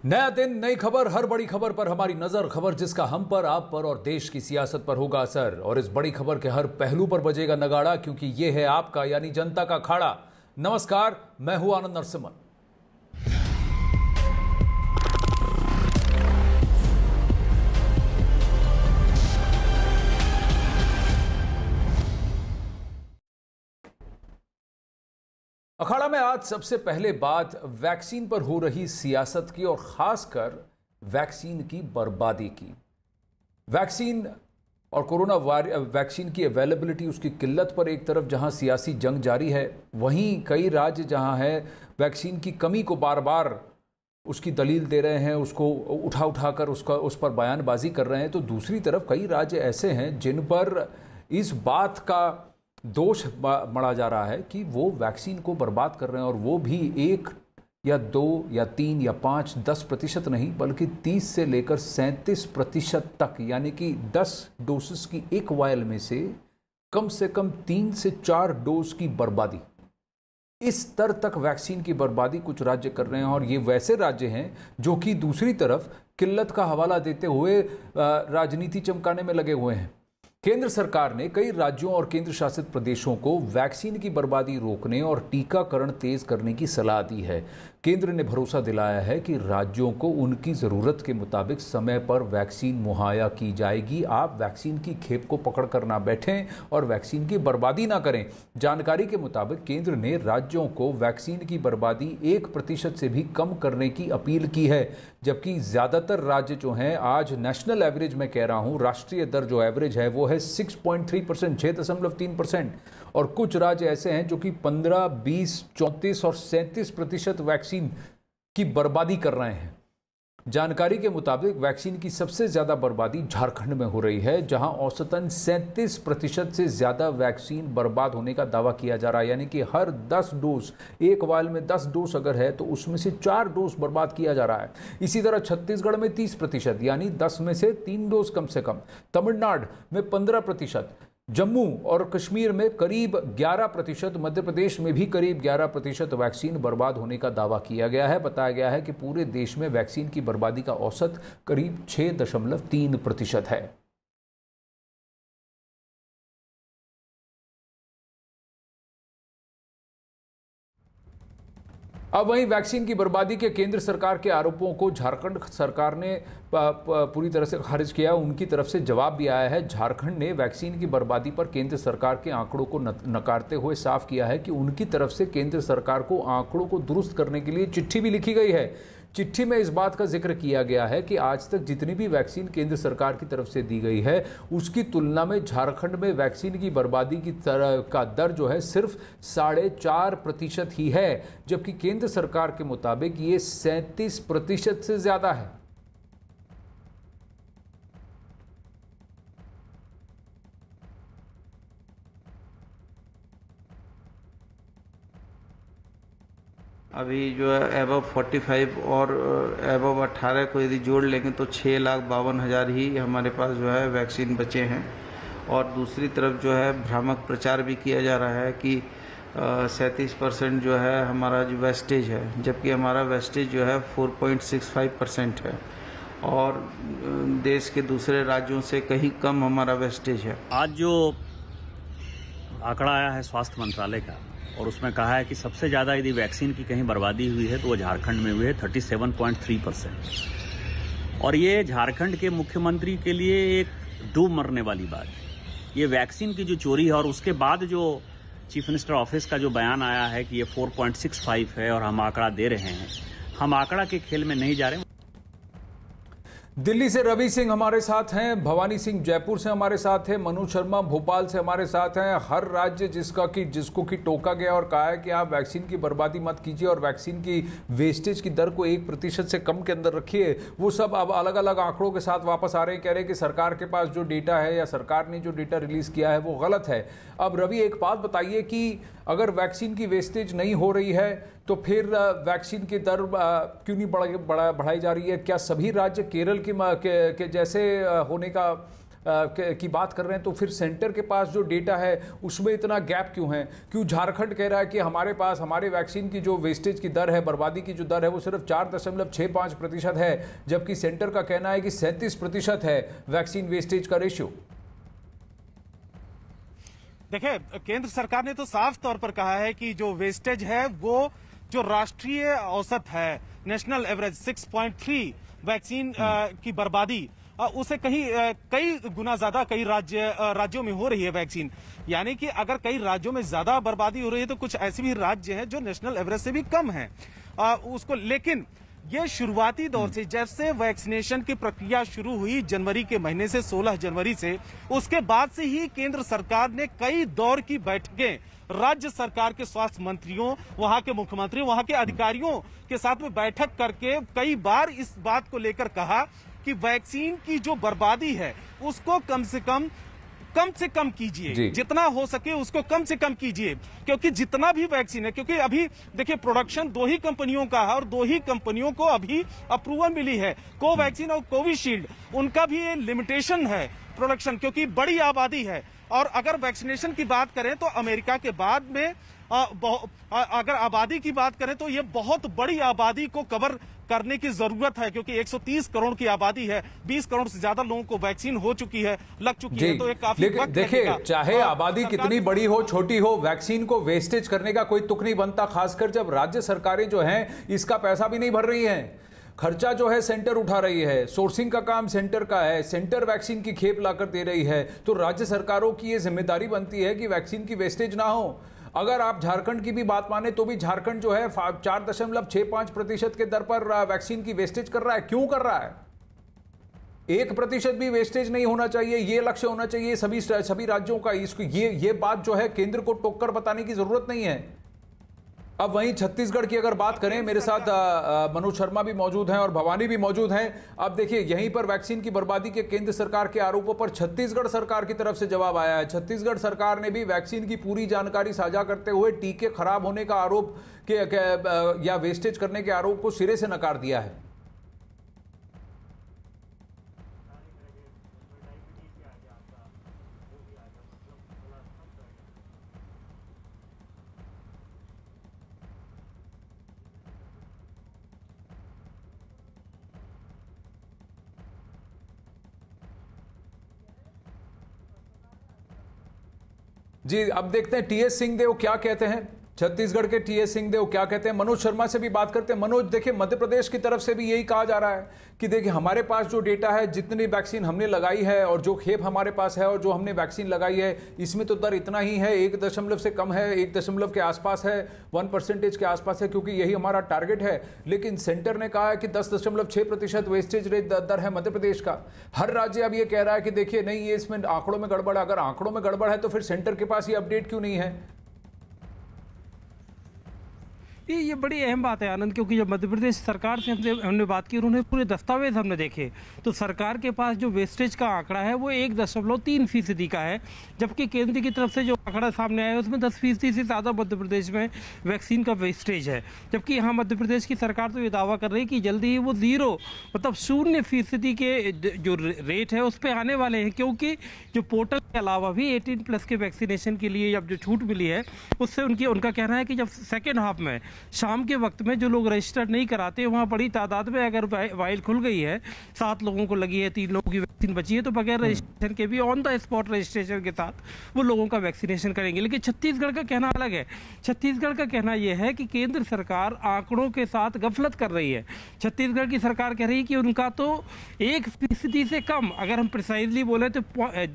नया दिन, नई खबर, हर बड़ी खबर पर हमारी नजर, खबर जिसका हम पर, आप पर और देश की सियासत पर होगा असर। और इस बड़ी खबर के हर पहलू पर बजेगा नगाड़ा, क्योंकि यह है आपका यानी जनता का अखाड़ा। नमस्कार, मैं हूं आनंद नरसिम्हन। अखाड़ा में आज सबसे पहले बात वैक्सीन पर हो रही सियासत की और खासकर वैक्सीन की बर्बादी की। वैक्सीन और कोरोना वैक्सीन की अवेलेबिलिटी, उसकी किल्लत पर एक तरफ जहां सियासी जंग जारी है, वहीं कई राज्य जहां है वैक्सीन की कमी को बार बार उसकी दलील दे रहे हैं, उसको उठा कर उस पर बयानबाजी कर रहे हैं। तो दूसरी तरफ कई राज्य ऐसे हैं जिन पर इस बात का दोष मढ़ा जा रहा है कि वो वैक्सीन को बर्बाद कर रहे हैं, और वो भी 1 या 2 या 3 या 5, 10% नहीं, बल्कि 30 से लेकर 37% तक, यानी कि 10 डोसेस की एक वायल में से कम 3 से 4 डोज की बर्बादी। इस स्तर तक वैक्सीन की बर्बादी कुछ राज्य कर रहे हैं, और ये वैसे राज्य हैं जो कि दूसरी तरफ किल्लत का हवाला देते हुए राजनीति चमकाने में लगे हुए हैं। केंद्र सरकार ने कई राज्यों और केंद्र शासित प्रदेशों को वैक्सीन की बर्बादी रोकने और टीकाकरण तेज करने की सलाह दी है। केंद्र ने भरोसा दिलाया है कि राज्यों को उनकी ज़रूरत के मुताबिक समय पर वैक्सीन मुहैया की जाएगी। आप वैक्सीन की खेप को पकड़ कर ना बैठें और वैक्सीन की बर्बादी ना करें। जानकारी के मुताबिक केंद्र ने राज्यों को वैक्सीन की बर्बादी 1% से भी कम करने की अपील की है, जबकि ज़्यादातर राज्य जो हैं, आज नेशनल एवरेज में कह रहा हूँ, राष्ट्रीय दर जो एवरेज है वो है 6.3%, 6.3%। और कुछ राज्य ऐसे हैं जो कि 15, 20, 34 और 37% वैक्सीन की बर्बादी कर रहे हैं। जानकारी के मुताबिक वैक्सीन की सबसे ज्यादा बर्बादी झारखंड में हो रही है, जहां औसतन 37% से ज्यादा वैक्सीन बर्बाद होने का दावा किया जा रहा है। यानी कि हर 10 डोज, एक वायल में 10 डोज अगर है तो उसमें से 4 डोज बर्बाद किया जा रहा है। इसी तरह छत्तीसगढ़ में 30%, यानी 10 में से 3 डोज कम से कम। तमिलनाडु में 15%, जम्मू और कश्मीर में करीब 11%, मध्य प्रदेश में भी करीब 11% वैक्सीन बर्बाद होने का दावा किया गया है। बताया गया है कि पूरे देश में वैक्सीन की बर्बादी का औसत करीब 6.3% है। अब वहीं वैक्सीन की बर्बादी के केंद्र सरकार के आरोपों को झारखंड सरकार ने पूरी तरह से खारिज किया। उनकी तरफ से जवाब भी आया है। झारखंड ने वैक्सीन की बर्बादी पर केंद्र सरकार के आंकड़ों को नकारते हुए साफ किया है कि उनकी तरफ से केंद्र सरकार को आंकड़ों को दुरुस्त करने के लिए चिट्ठी भी लिखी गई है। चिट्ठी में इस बात का जिक्र किया गया है कि आज तक जितनी भी वैक्सीन केंद्र सरकार की तरफ से दी गई है, उसकी तुलना में झारखंड में वैक्सीन की बर्बादी की तरह का दर जो है सिर्फ 4.5% ही है, जबकि केंद्र सरकार के मुताबिक ये 37% से ज्यादा है। अभी जो है एबव 45 और एबव 18 को यदि जोड़ लेंगे तो 6,52,000 ही हमारे पास जो है वैक्सीन बचे हैं। और दूसरी तरफ जो है भ्रामक प्रचार भी किया जा रहा है कि 37% जो है हमारा जो वेस्टेज है, जबकि हमारा वेस्टेज जो है 4.65% है, और देश के दूसरे राज्यों से कहीं कम हमारा वेस्टेज है। आज जो आंकड़ा आया है स्वास्थ्य मंत्रालय का, और उसमें कहा है कि सबसे ज़्यादा यदि वैक्सीन की कहीं बर्बादी हुई है तो वो झारखंड में हुई है, 37.3%। और ये झारखंड के मुख्यमंत्री के लिए एक डूब मरने वाली बात है। ये वैक्सीन की जो चोरी है, और उसके बाद जो चीफ मिनिस्टर ऑफिस का जो बयान आया है कि ये 4.65 है और हम आंकड़ा दे रहे हैं, हम आंकड़ा के खेल में नहीं जा रहे हैं। दिल्ली से रवि सिंह हमारे साथ हैं, भवानी सिंह जयपुर से हमारे साथ हैं, मनोज शर्मा भोपाल से हमारे साथ हैं। हर राज्य जिसको कि टोका गया और कहा है कि आप वैक्सीन की बर्बादी मत कीजिए और वैक्सीन की वेस्टेज की दर को 1% से कम के अंदर रखिए, वो सब अब अलग अलग आंकड़ों के साथ वापस आ रहे हैं। कह रहे हैं कि सरकार के पास जो डेटा है या सरकार ने जो डेटा रिलीज किया है वो गलत है। अब रवि, एक बात बताइए कि अगर वैक्सीन की वेस्टेज नहीं हो रही है तो फिर वैक्सीन की दर क्यों नहीं बढ़ाई जा रही है? क्या सभी राज्य केरल के जैसे होने का की बात कर रहे हैं, तो फिर सेंटर के पास जो डेटा है उसमें इतना गैप क्यों है? क्यों झारखंड कह रहा है कि हमारे पास हमारे वैक्सीन की जो वेस्टेज की दर है, बर्बादी की जो दर है, वो सिर्फ 4.65% है, जबकि सेंटर का कहना है कि 37% है वैक्सीन वेस्टेज का रेशियो? देखिए, केंद्र सरकार ने तो साफ तौर पर कहा है कि जो वेस्टेज है वो जो राष्ट्रीय औसत है, नेशनल एवरेज 6.3 वैक्सीन की बर्बादी, उसे कई गुना ज्यादा कई राज्यों में हो रही है वैक्सीन। यानी कि अगर कई राज्यों में ज्यादा बर्बादी हो रही है तो कुछ ऐसे भी राज्य हैं जो नेशनल एवरेज से भी कम है उसको। लेकिन ये शुरुआती दौर से, जैसे वैक्सीनेशन की प्रक्रिया शुरू हुई जनवरी के महीने से, 16 जनवरी से, उसके बाद से ही केंद्र सरकार ने कई दौर की बैठकें राज्य सरकार के स्वास्थ्य मंत्रियों, वहां के मुख्यमंत्रियों, वहां के अधिकारियों के साथ में बैठक करके कई बार इस बात को लेकर कहा कि वैक्सीन की जो बर्बादी है उसको कम से कम कीजिए, जितना हो सके उसको कम से कम कीजिए, क्योंकि जितना भी वैक्सीन है, क्योंकि अभी देखिए प्रोडक्शन 2 ही कंपनियों का है और 2 ही कंपनियों को अभी अप्रूवल मिली है, कोवैक्सीन और कोविशील्ड। उनका भी ये लिमिटेशन है प्रोडक्शन, क्योंकि बड़ी आबादी है। और अगर वैक्सीनेशन की बात करें तो अमेरिका के बाद में अगर आबादी की बात करें तो ये बहुत बड़ी आबादी को कवर करने की जरूरत है, क्योंकि 130 करोड़ की आबादी है, 20 करोड़ से ज्यादा लोगों को वैक्सीन हो चुकी है, लग चुकी है, तो ये काफी वक्त देखिए, चाहे आबादी कितनी बड़ी हो छोटी हो, वैक्सीन को वेस्टेज करने का कोई तुक नहीं बनता, खासकर जब राज्य सरकारें जो हैं इसका पैसा भी नहीं भर रही हैं। खर्चा जो है सेंटर उठा रही है, सोर्सिंग का काम सेंटर का है, सेंटर वैक्सीन की खेप लाकर दे रही है, तो राज्य सरकारों की ये जिम्मेदारी बनती है कि वैक्सीन की वेस्टेज ना हो। अगर आप झारखंड की भी बात माने तो भी झारखंड जो है 4.65% के दर पर वैक्सीन की वेस्टेज कर रहा है। क्यों कर रहा है? 1% भी वेस्टेज नहीं होना चाहिए, ये लक्ष्य होना चाहिए सभी राज्यों का। इसको ये बात जो है केंद्र को टोक कर बताने की जरूरत नहीं है। अब वहीं छत्तीसगढ़ की अगर बात करें, मेरे साथ मनोज शर्मा भी मौजूद हैं और भवानी भी मौजूद हैं। अब देखिए, यहीं पर वैक्सीन की बर्बादी के केंद्र सरकार के आरोपों पर छत्तीसगढ़ सरकार की तरफ से जवाब आया है। छत्तीसगढ़ सरकार ने भी वैक्सीन की पूरी जानकारी साझा करते हुए टीके खराब होने का आरोप या वेस्टेज करने के आरोप को सिरे से नकार दिया है। जी, अब देखते हैं टीएस सिंहदेव क्या कहते हैं। छत्तीसगढ़ के टीएस सिंहदेव क्या कहते हैं, मनोज शर्मा से भी बात करते हैं। मनोज, देखिए मध्य प्रदेश की तरफ से भी यही कहा जा रहा है कि देखिए हमारे पास जो डेटा है, जितनी वैक्सीन हमने लगाई है और जो खेप हमारे पास है और जो हमने वैक्सीन लगाई है, इसमें तो दर इतना ही है, 1 से कम है, 1 के आसपास है, 1% के आसपास है, क्योंकि यही हमारा टारगेट है। लेकिन सेंटर ने कहा है कि 10.6% वेस्टेज रेट दर है मध्य प्रदेश का। हर राज्य अब ये कह रहा है कि देखिए नहीं, ये इसमें आंकड़ों में गड़बड़ है। अगर आंकड़ों में गड़बड़ है तो फिर सेंटर के पास ये अपडेट क्यों नहीं है? ये बड़ी अहम बात है आनंद, क्योंकि जब मध्य प्रदेश सरकार से हमने बात की, उन्होंने पूरे दस्तावेज हमने देखे, तो सरकार के पास जो वेस्टेज का आंकड़ा है वो 1.3% का है, जबकि केंद्र की तरफ से जो आंकड़ा सामने आया है उसमें 10% से ज़्यादा मध्य प्रदेश में वैक्सीन का वेस्टेज है। जबकि यहाँ मध्य प्रदेश की सरकार तो ये दावा कर रही है कि जल्दी ही वो 0% के जो रेट है उस पर आने वाले हैं, क्योंकि जो पोर्टल के अलावा भी 18+ के वैक्सीनेशन के लिए अब जो छूट मिली है उससे उनका कहना है कि जब सेकेंड हाफ में शाम के वक्त में जो लोग रजिस्टर नहीं कराते, वहाँ बड़ी तादाद में अगर वाइल खुल गई है, 7 लोगों को लगी है, 3 लोगों की वैक्सीन बची है, तो बगैर रजिस्ट्रेशन के भी ऑन द स्पॉट रजिस्ट्रेशन के साथ वो लोगों का वैक्सीनेशन करेंगे। लेकिन छत्तीसगढ़ का कहना अलग है। छत्तीसगढ़ का कहना यह है कि केंद्र सरकार आंकड़ों के साथ गफलत कर रही है। छत्तीसगढ़ की सरकार कह रही है कि उनका तो 1% से कम, अगर हम प्रिसाइजली बोले तो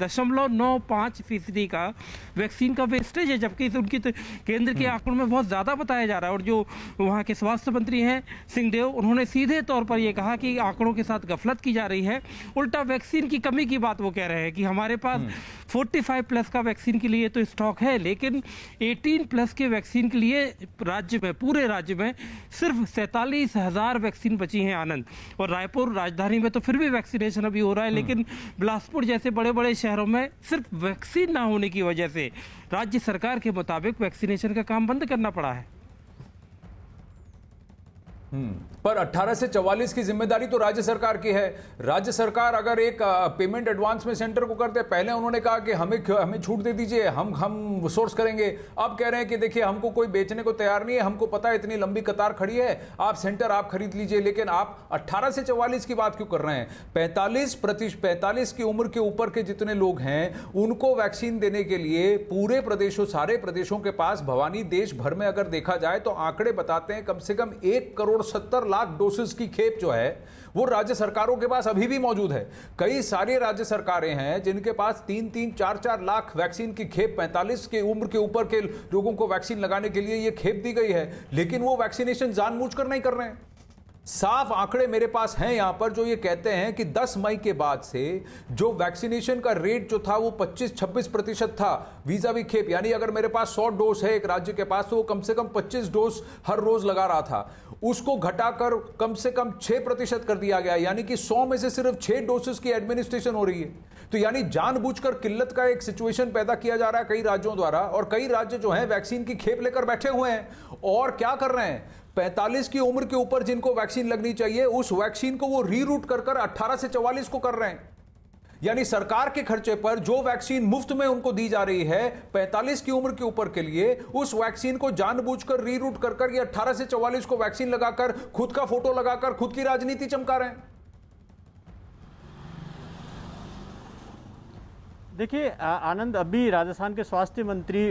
0.95% का वैक्सीन का वेस्टेज है, जबकि उनकी तो केंद्र के आंकड़ों में बहुत ज़्यादा बताया जा रहा है। और जो वहाँ के स्वास्थ्य मंत्री हैं सिंहदेव, उन्होंने सीधे तौर पर यह कहा कि आंकड़ों के साथ गफलत की जा रही है। उल्टा वैक्सीन की कमी की बात वो कह रहे हैं कि हमारे पास 45+ का वैक्सीन के लिए तो स्टॉक है, लेकिन 18+ के वैक्सीन के लिए पूरे राज्य में सिर्फ 47,000 वैक्सीन बची हैं आनंद। और रायपुर राजधानी में तो फिर भी वैक्सीनेशन अभी हो रहा है, लेकिन बिलासपुर जैसे बड़े बड़े शहरों में सिर्फ वैक्सीन ना होने की वजह से राज्य सरकार के मुताबिक वैक्सीनेशन का काम बंद करना पड़ा है। पर 18 से 44 की जिम्मेदारी तो राज्य सरकार की है। राज्य सरकार अगर एक पेमेंट एडवांस में सेंटर को करते, पहले उन्होंने कहा कि हमें छूट दे दीजिए, हम सोर्स करेंगे। अब कह रहे हैं कि देखिए हमको कोई बेचने को तैयार नहीं है, हमको पता है इतनी लंबी कतार खड़ी है, आप सेंटर आप खरीद लीजिए। लेकिन आप 18 से 44 की बात क्यों कर रहे हैं? 45 की उम्र के ऊपर के जितने लोग हैं उनको वैक्सीन देने के लिए पूरे प्रदेशों, सारे प्रदेशों के पास, भवानी देश भर में अगर देखा जाए तो आंकड़े बताते हैं कम से कम 1,70,00,000 डोसेस की खेप जो है वो राज्य सरकारों के पास अभी भी मौजूद है। कई सारी राज्य सरकारें हैं जिनके पास 3-3, 4-4 लाख वैक्सीन की खेप 45 के उम्र के ऊपर के लोगों को वैक्सीन लगाने के लिए ये खेप दी गई है, लेकिन वो वैक्सीनेशन जानबूझकर नहीं कर रहे हैं। साफ आंकड़े मेरे पास हैं यहां पर जो ये कहते हैं कि 10 मई के बाद से जो वैक्सीनेशन का रेट जो था वो 25-26% था वीज़ावी खेप। यानी अगर मेरे पास 100 डोज है एक राज्य के पास तो वो कम से कम 25 डोज हर रोज लगा रहा था, उसको घटाकर कम से कम 6% कर दिया गया। यानी कि 100 में से सिर्फ 6 डोसेस की एडमिनिस्ट्रेशन हो रही है। तो यानी जानबूझकर किल्लत का एक सिचुएशन पैदा किया जा रहा है कई राज्यों द्वारा, और कई राज्य जो है वैक्सीन की खेप लेकर बैठे हुए हैं। और क्या कर रहे हैं? 45 की उम्र के ऊपर जिनको वैक्सीन लगनी चाहिए उस वैक्सीन को वो रीरूट कर 18 से 44 को कर रहे हैं। यानी सरकार के खर्चे पर जो वैक्सीन मुफ्त में उनको दी जा रही है 45 की उम्र के ऊपर के लिए, उस वैक्सीन को जानबूझकर रीरूट कर ये 18 से 44 को वैक्सीन लगाकर खुद का फोटो लगाकर खुद की राजनीति चमका रहे हैं। देखिए आनंद, अभी राजस्थान के स्वास्थ्य मंत्री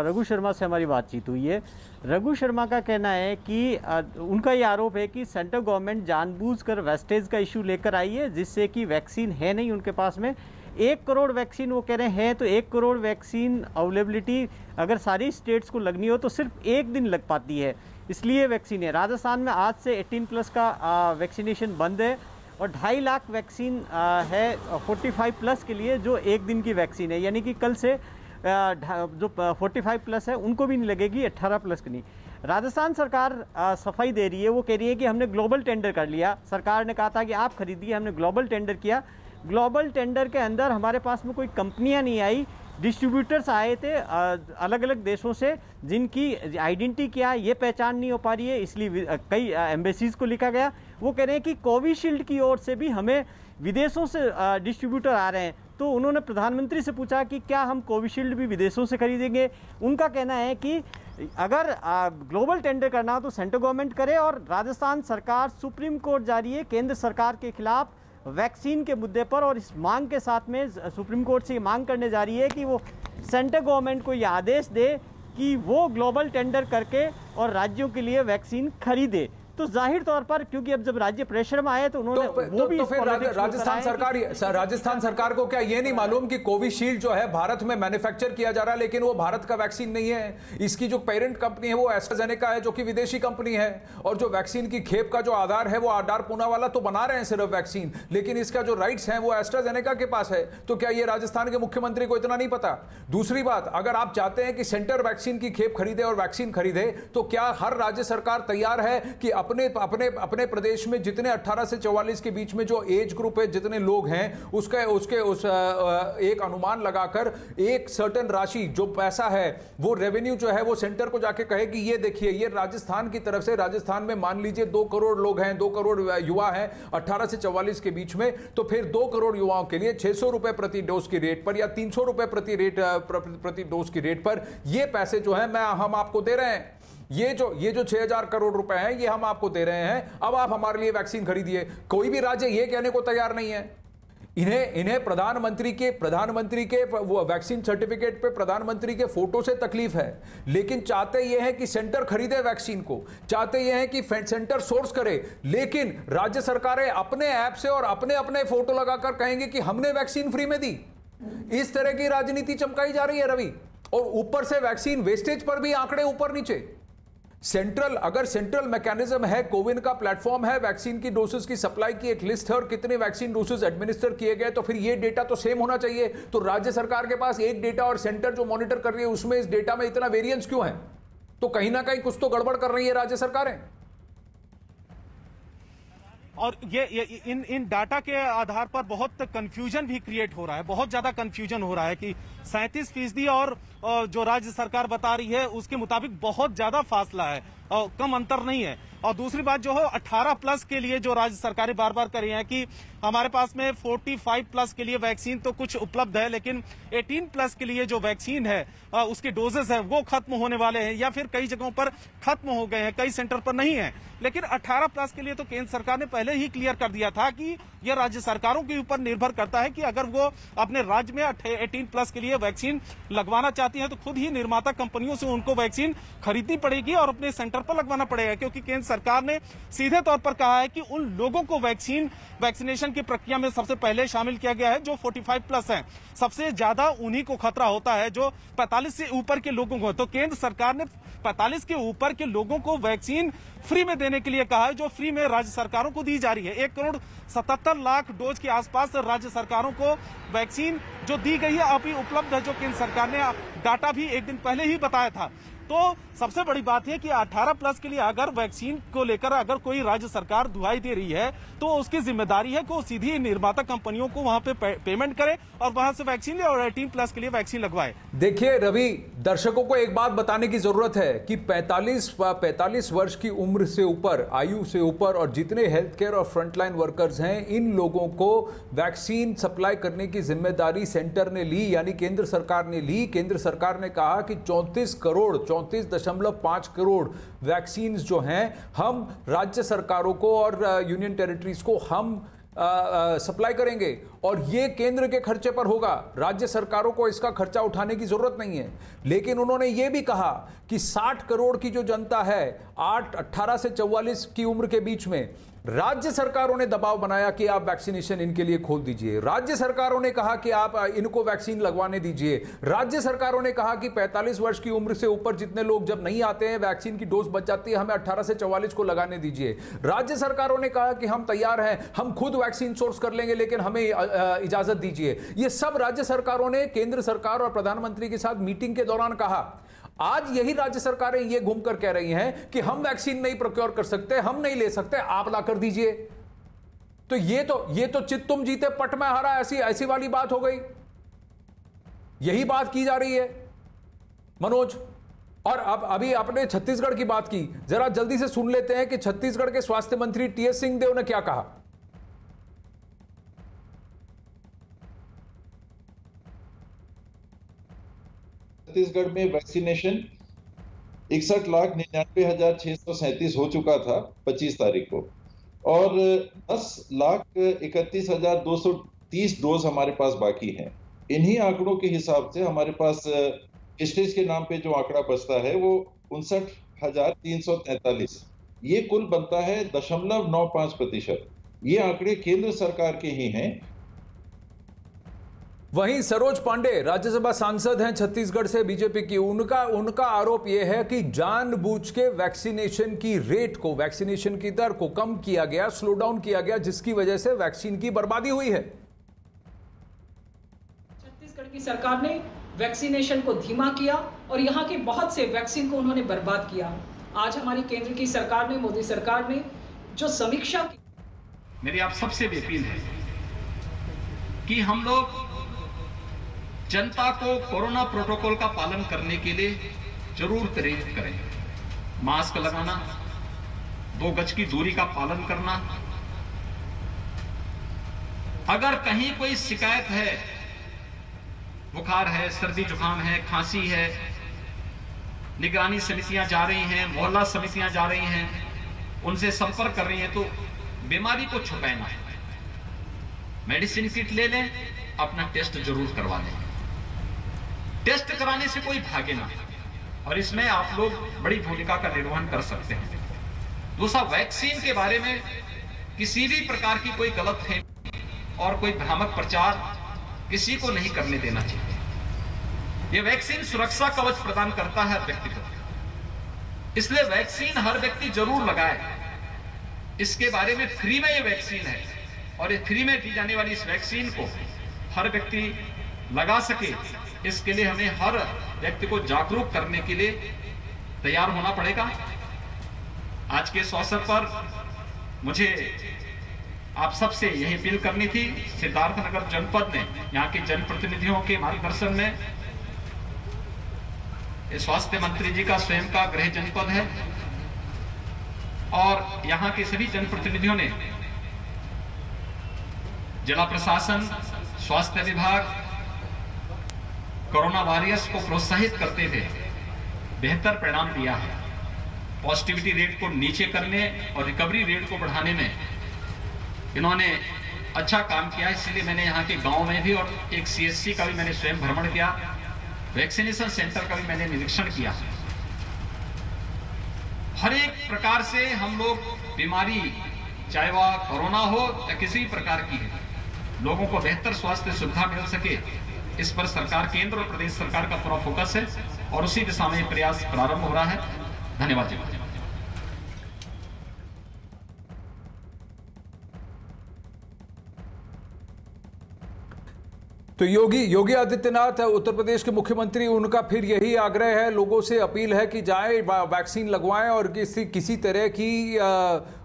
रघु शर्मा से हमारी बातचीत हुई है। रघु शर्मा का कहना है कि उनका ये आरोप है कि सेंट्रल गवर्नमेंट जानबूझकर वेस्टेज का इशू लेकर आई है, जिससे कि वैक्सीन है नहीं उनके पास में। 1 करोड़ वैक्सीन वो कह रहे हैं, तो 1 करोड़ वैक्सीन अवेलेबिलिटी अगर सारी स्टेट्स को लगनी हो तो सिर्फ 1 दिन लग पाती है, इसलिए वैक्सीन है। राजस्थान में आज से 18+ का वैक्सीनेशन बंद है और 2.5 लाख वैक्सीन है 45+ के लिए, जो 1 दिन की वैक्सीन है। यानी कि कल से जो 45+ है उनको भी नहीं लगेगी, 18+ की नहीं। राजस्थान सरकार सफाई दे रही है, वो कह रही है कि हमने ग्लोबल टेंडर कर लिया। सरकार ने कहा था कि आप खरीदिए, हमने ग्लोबल टेंडर किया। ग्लोबल टेंडर के अंदर हमारे पास में कोई कंपनियां नहीं आई, डिस्ट्रीब्यूटर्स आए थे अलग अलग देशों से, जिनकी आइडेंटिटी क्या है ये पहचान नहीं हो पा रही है, इसलिए कई एम्बेसीज को लिखा गया। वो कह रहे हैं कि कोविशील्ड की ओर से भी हमें विदेशों से डिस्ट्रीब्यूटर आ रहे हैं। तो उन्होंने प्रधानमंत्री से पूछा कि क्या हम कोविशील्ड भी विदेशों से खरीदेंगे। उनका कहना है कि अगर ग्लोबल टेंडर करना हो तो सेंट्रल गवर्नमेंट करे, और राजस्थान सरकार सुप्रीम कोर्ट जा रही है केंद्र सरकार के खिलाफ वैक्सीन के मुद्दे पर, और इस मांग के साथ में सुप्रीम कोर्ट से ये मांग करने जा रही है कि वो सेंट्रल गवर्नमेंट को ये आदेश दे कि वो ग्लोबल टेंडर करके और राज्यों के लिए वैक्सीन खरीदे। तो जाहिर तौर पर क्योंकि अब जब राज्य प्रेशर में आए तो उन्होंने वो भी फिर राजस्थान सरकार को क्या ये नहीं मालूम कि कोविशील्ड जो है भारत में मैन्युफैक्चर किया जा रहा है, लेकिन वो भारत का वैक्सीन नहीं है। इसकी जो पेरेंट कंपनी है वो एस्ट्राजेनेका है, जो कि विदेशी कंपनी है, और जो वैक्सीन की खेप का जो आधार है वो आधार पूना वाला तो बना रहे हैं सिर्फ वैक्सीन, लेकिन इसका जो राइट्स है वो एस्ट्राजेनेका के पास है। तो क्या ये राजस्थान के मुख्यमंत्री को इतना नहीं पता? दूसरी बात, अगर आप चाहते हैं कि सेंटर वैक्सीन की खेप खरीदे और वैक्सीन खरीदे, तो क्या हर राज्य सरकार तैयार है कि अपने प्रदेश में जितने 18 से 44 के बीच में जो एज ग्रुप है, जितने लोग हैं, उसके एक अनुमान लगाकर एक सर्टेन राशि जो पैसा है वो रेवेन्यू जो है वो सेंटर को जाके कहे कि ये देखिए ये राजस्थान की तरफ से, राजस्थान में मान लीजिए 2 करोड़ लोग हैं, 2 करोड़ युवा हैं 18 से 44 के बीच में, तो फिर 2 करोड़ युवाओं के लिए 600 रुपए प्रति डोज की रेट पर या 300 रुपए प्रति डोज की रेट पर ये पैसे जो है हम आपको दे रहे हैं। ये जो 6000 करोड़ रुपए हैं ये हम आपको दे रहे हैं, अब आप हमारे लिए वैक्सीन खरीदिए। कोई भी राज्य ये कहने को तैयार नहीं है। इन्हें प्रधानमंत्री के वो वैक्सीन सर्टिफिकेट पे प्रधानमंत्री के फोटो से तकलीफ है, लेकिन चाहते ये हैं कि सेंटर खरीदे वैक्सीन को, चाहते ये हैं कि सेंटर सोर्स करे, लेकिन राज्य सरकारें अपने ऐप से और अपने फोटो लगाकर कहेंगे कि हमने वैक्सीन फ्री में दी। इस तरह की राजनीति चमकाई जा रही है रवि, और ऊपर से वैक्सीन वेस्टेज पर भी आंकड़े ऊपर नीचे। अगर सेंट्रल मैकेनिज्म है, कोविन का प्लेटफॉर्म है, वैक्सीन की डोसेस की सप्लाई की एक लिस्ट है और कितने वैक्सीन डोसेस एडमिनिस्टर किए गए, तो फिर ये डेटा तो सेम होना चाहिए। तो राज्य सरकार के पास एक डेटा और सेंटर जो मॉनिटर कर रही है उसमें इस डेटा में इतना वेरिएंस क्यों है? तो कहीं ना कहीं कुछ तो गड़बड़ कर रही है राज्य सरकारें। और ये इन डाटा के आधार पर बहुत कंफ्यूजन भी क्रिएट हो रहा है, बहुत ज्यादा कंफ्यूजन हो रहा है कि 37% और जो राज्य सरकार बता रही है उसके मुताबिक बहुत ज्यादा फासला है, कम अंतर नहीं है। और दूसरी बात जो है 18 प्लस के लिए जो राज्य सरकारें बार बार कर रही हैं कि हमारे पास में 45 प्लस के लिए वैक्सीन तो कुछ उपलब्ध है, लेकिन 18 प्लस के लिए जो वैक्सीन है उसके डोजेस है वो खत्म होने वाले हैं या फिर कई जगहों पर खत्म हो गए हैं, कई सेंटर पर नहीं है। लेकिन 18 प्लस के लिए तो केंद्र सरकार ने पहले ही क्लियर कर दिया था कि यह राज्य सरकारों के ऊपर निर्भर करता है कि अगर वो अपने राज्य में 18 प्लस के लिए वैक्सीन लगवाना चाहती है तो खुद ही निर्माता कंपनियों से उनको वैक्सीन खरीदनी पड़ेगी और अपने सेंटर पर लगवाना पड़ेगा, क्योंकि केंद्र सरकार ने सीधे तौर पर कहा है कि उन लोगों को वैक्सीनेशन की प्रक्रिया में सबसे पहले शामिल किया गया है जो 45 प्लस हैं। सबसे ज्यादा उन्हीं को खतरा होता है जो 45 से ऊपर के लोगों को। तो केंद्र सरकार ने 45 के ऊपर के लोगों को वैक्सीन फ्री में देने के लिए कहा है, जो फ्री में राज्य सरकारों को दी जा रही है। 1,77,00,000 डोज के आसपास राज्य सरकारों को वैक्सीन जो दी गई है अभी उपलब्ध है, जो केंद्र सरकार ने डाटा भी एक दिन पहले ही बताया था। तो सबसे बड़ी बात है कि 18 प्लस के लिए अगर वैक्सीन को लेकर अगर कोई राज्य सरकार दुहाई दे रही है तो उसकी जिम्मेदारी है कि वो सीधी निर्माता कंपनियों को वहां पे पेमेंट करे और वहां से वैक्सीन ले और 18 प्लस के लिए वैक्सीन लगवाए। देखिए रवि, दर्शकों को एक बात बताने की जरूरत है कि 45 वर्ष की उम्र से ऊपर, आयु से ऊपर और जितने हेल्थ केयर और फ्रंटलाइन वर्कर्स हैं, इन लोगों को वैक्सीन सप्लाई करने की जिम्मेदारी सेंटर ने ली, यानी केंद्र सरकार ने ली। केंद्र सरकार ने कहा कि 34.5 करोड़ वैक्सीन जो हैं हम राज्य सरकारों को और यूनियन टेरिटरीज को हम सप्लाई करेंगे और ये केंद्र के खर्चे पर होगा। राज्य सरकारों को इसका खर्चा उठाने की जरूरत नहीं है। लेकिन उन्होंने ये भी कहा कि 60 करोड़ की जो जनता है 18 से 44 की उम्र के बीच में, राज्य सरकारों ने दबाव बनाया कि आप वैक्सीनेशन इनके लिए खोल दीजिए। राज्य सरकारों ने कहा कि आप इनको वैक्सीन लगवाने दीजिए। राज्य सरकारों ने कहा कि 45 वर्ष की उम्र से ऊपर जितने लोग जब नहीं आते हैं, वैक्सीन की डोज बच जाती है, हमें 18 से 44 को लगाने दीजिए। राज्य सरकारों ने कहा कि हम तैयार हैं, हम खुद वैक्सीन सोर्स कर लेंगे, लेकिन हमें इजाजत दीजिए। ये सब राज्य सरकारों ने केंद्र सरकार और प्रधानमंत्री के साथ मीटिंग के दौरान कहा। आज यही राज्य सरकारें ये घूमकर कह रही हैं कि हम वैक्सीन नहीं प्रोक्योर कर सकते, हम नहीं ले सकते, आप ला कर दीजिए। तो ये तो चित तुम जीते पट में हारा, ऐसी वाली बात हो गई। यही बात की जा रही है मनोज। और अब अभी आपने छत्तीसगढ़ की बात की, जरा जल्दी से सुन लेते हैं कि छत्तीसगढ़ के स्वास्थ्य मंत्री टीएस सिंहदेव ने क्या कहा। छत्तीसगढ़ में वैक्सीनेशन 61,99,637 हो चुका था 25 तारीख को और 10,31,230 डोज हमारे पास बाकी हैं। इन्हीं आंकड़ों के हिसाब से हमारे पास स्टेज के नाम पे जो आंकड़ा बचता है वो 59,343, ये कुल बनता है 0.95%। ये आंकड़े केंद्र सरकार के ही हैं। वहीं सरोज पांडे राज्यसभा सांसद हैं छत्तीसगढ़ से बीजेपी की, उनका आरोप यह है कि जानबूझ के वैक्सीनेशन की रेट को, वैक्सीनेशन की दर को कम किया गया, स्लो डाउन किया गया, जिसकी वजह से वैक्सीन की बर्बादी हुई है। छत्तीसगढ़ की सरकार ने वैक्सीनेशन को धीमा किया और यहाँ के बहुत से वैक्सीन को उन्होंने बर्बाद किया। आज हमारी केंद्र की सरकार ने, मोदी सरकार ने जो समीक्षा की। मेरी आप सबसे भी अपील है कि हम लोग जनता को कोरोना प्रोटोकॉल का पालन करने के लिए जरूर प्रेरित करें। मास्क लगाना, 2 गज की दूरी का पालन करना। अगर कहीं कोई शिकायत है, बुखार है, सर्दी जुकाम है, खांसी है, निगरानी समितियां जा रही हैं, मोहल्ला समितियां जा रही हैं, उनसे संपर्क कर रही हैं, तो बीमारी को छुपाएं ना, मेडिसिन किट ले लें, अपना टेस्ट जरूर करवा लें। टेस्ट कराने से कोई भागे ना, और इसमें आप लोग बड़ी भूमिका का निर्वहन कर सकते हैं। दूसरा, वैक्सीन के बारे में किसी भी प्रकार की कोई गलतफहमी और कोई भ्रामक प्रचार किसी को नहीं करने देना चाहिए। यह वैक्सीन सुरक्षा कवच प्रदान करता है हर व्यक्ति को, इसलिए वैक्सीन हर व्यक्ति जरूर लगाए। इसके बारे में फ्री में ये वैक्सीन है और ये फ्री में दी जाने वाली इस वैक्सीन को हर व्यक्ति लगा सके, इसके लिए हमें हर व्यक्ति को जागरूक करने के लिए तैयार होना पड़ेगा। आज के इस अवसर पर मुझे आप सबसे यही अपील करनी थी। सिद्धार्थनगर जनपद ने यहाँ के जनप्रतिनिधियों के मार्गदर्शन में, स्वास्थ्य मंत्री जी का स्वयं का गृह जनपद है और यहाँ के सभी जनप्रतिनिधियों ने जिला प्रशासन, स्वास्थ्य विभाग कोरोना वॉरियर्स को प्रोत्साहित करते हुए बेहतर परिणाम दिया है। पॉजिटिविटी रेट को नीचे करने और रिकवरी रेट को बढ़ाने में इन्होंने अच्छा काम किया। इसलिए मैंने यहाँ के गांव में भी और एक CHC का भी मैंने स्वयं भ्रमण किया, वैक्सीनेशन सेंटर का भी मैंने निरीक्षण किया। हर एक प्रकार से हम लोग बीमारी, चाहे वह कोरोना हो या किसी भी प्रकार की है, लोगों को बेहतर स्वास्थ्य सुविधा मिल सके, इस पर सरकार, केंद्र और प्रदेश सरकार का पूरा फोकस है और उसी दिशा में प्रयास प्रारंभ हो रहा है। धन्यवाद जी। तो योगी आदित्यनाथ उत्तर प्रदेश के मुख्यमंत्री, उनका फिर यही आग्रह है, लोगों से अपील है कि जाएं, वैक्सीन लगवाएं और किसी तरह की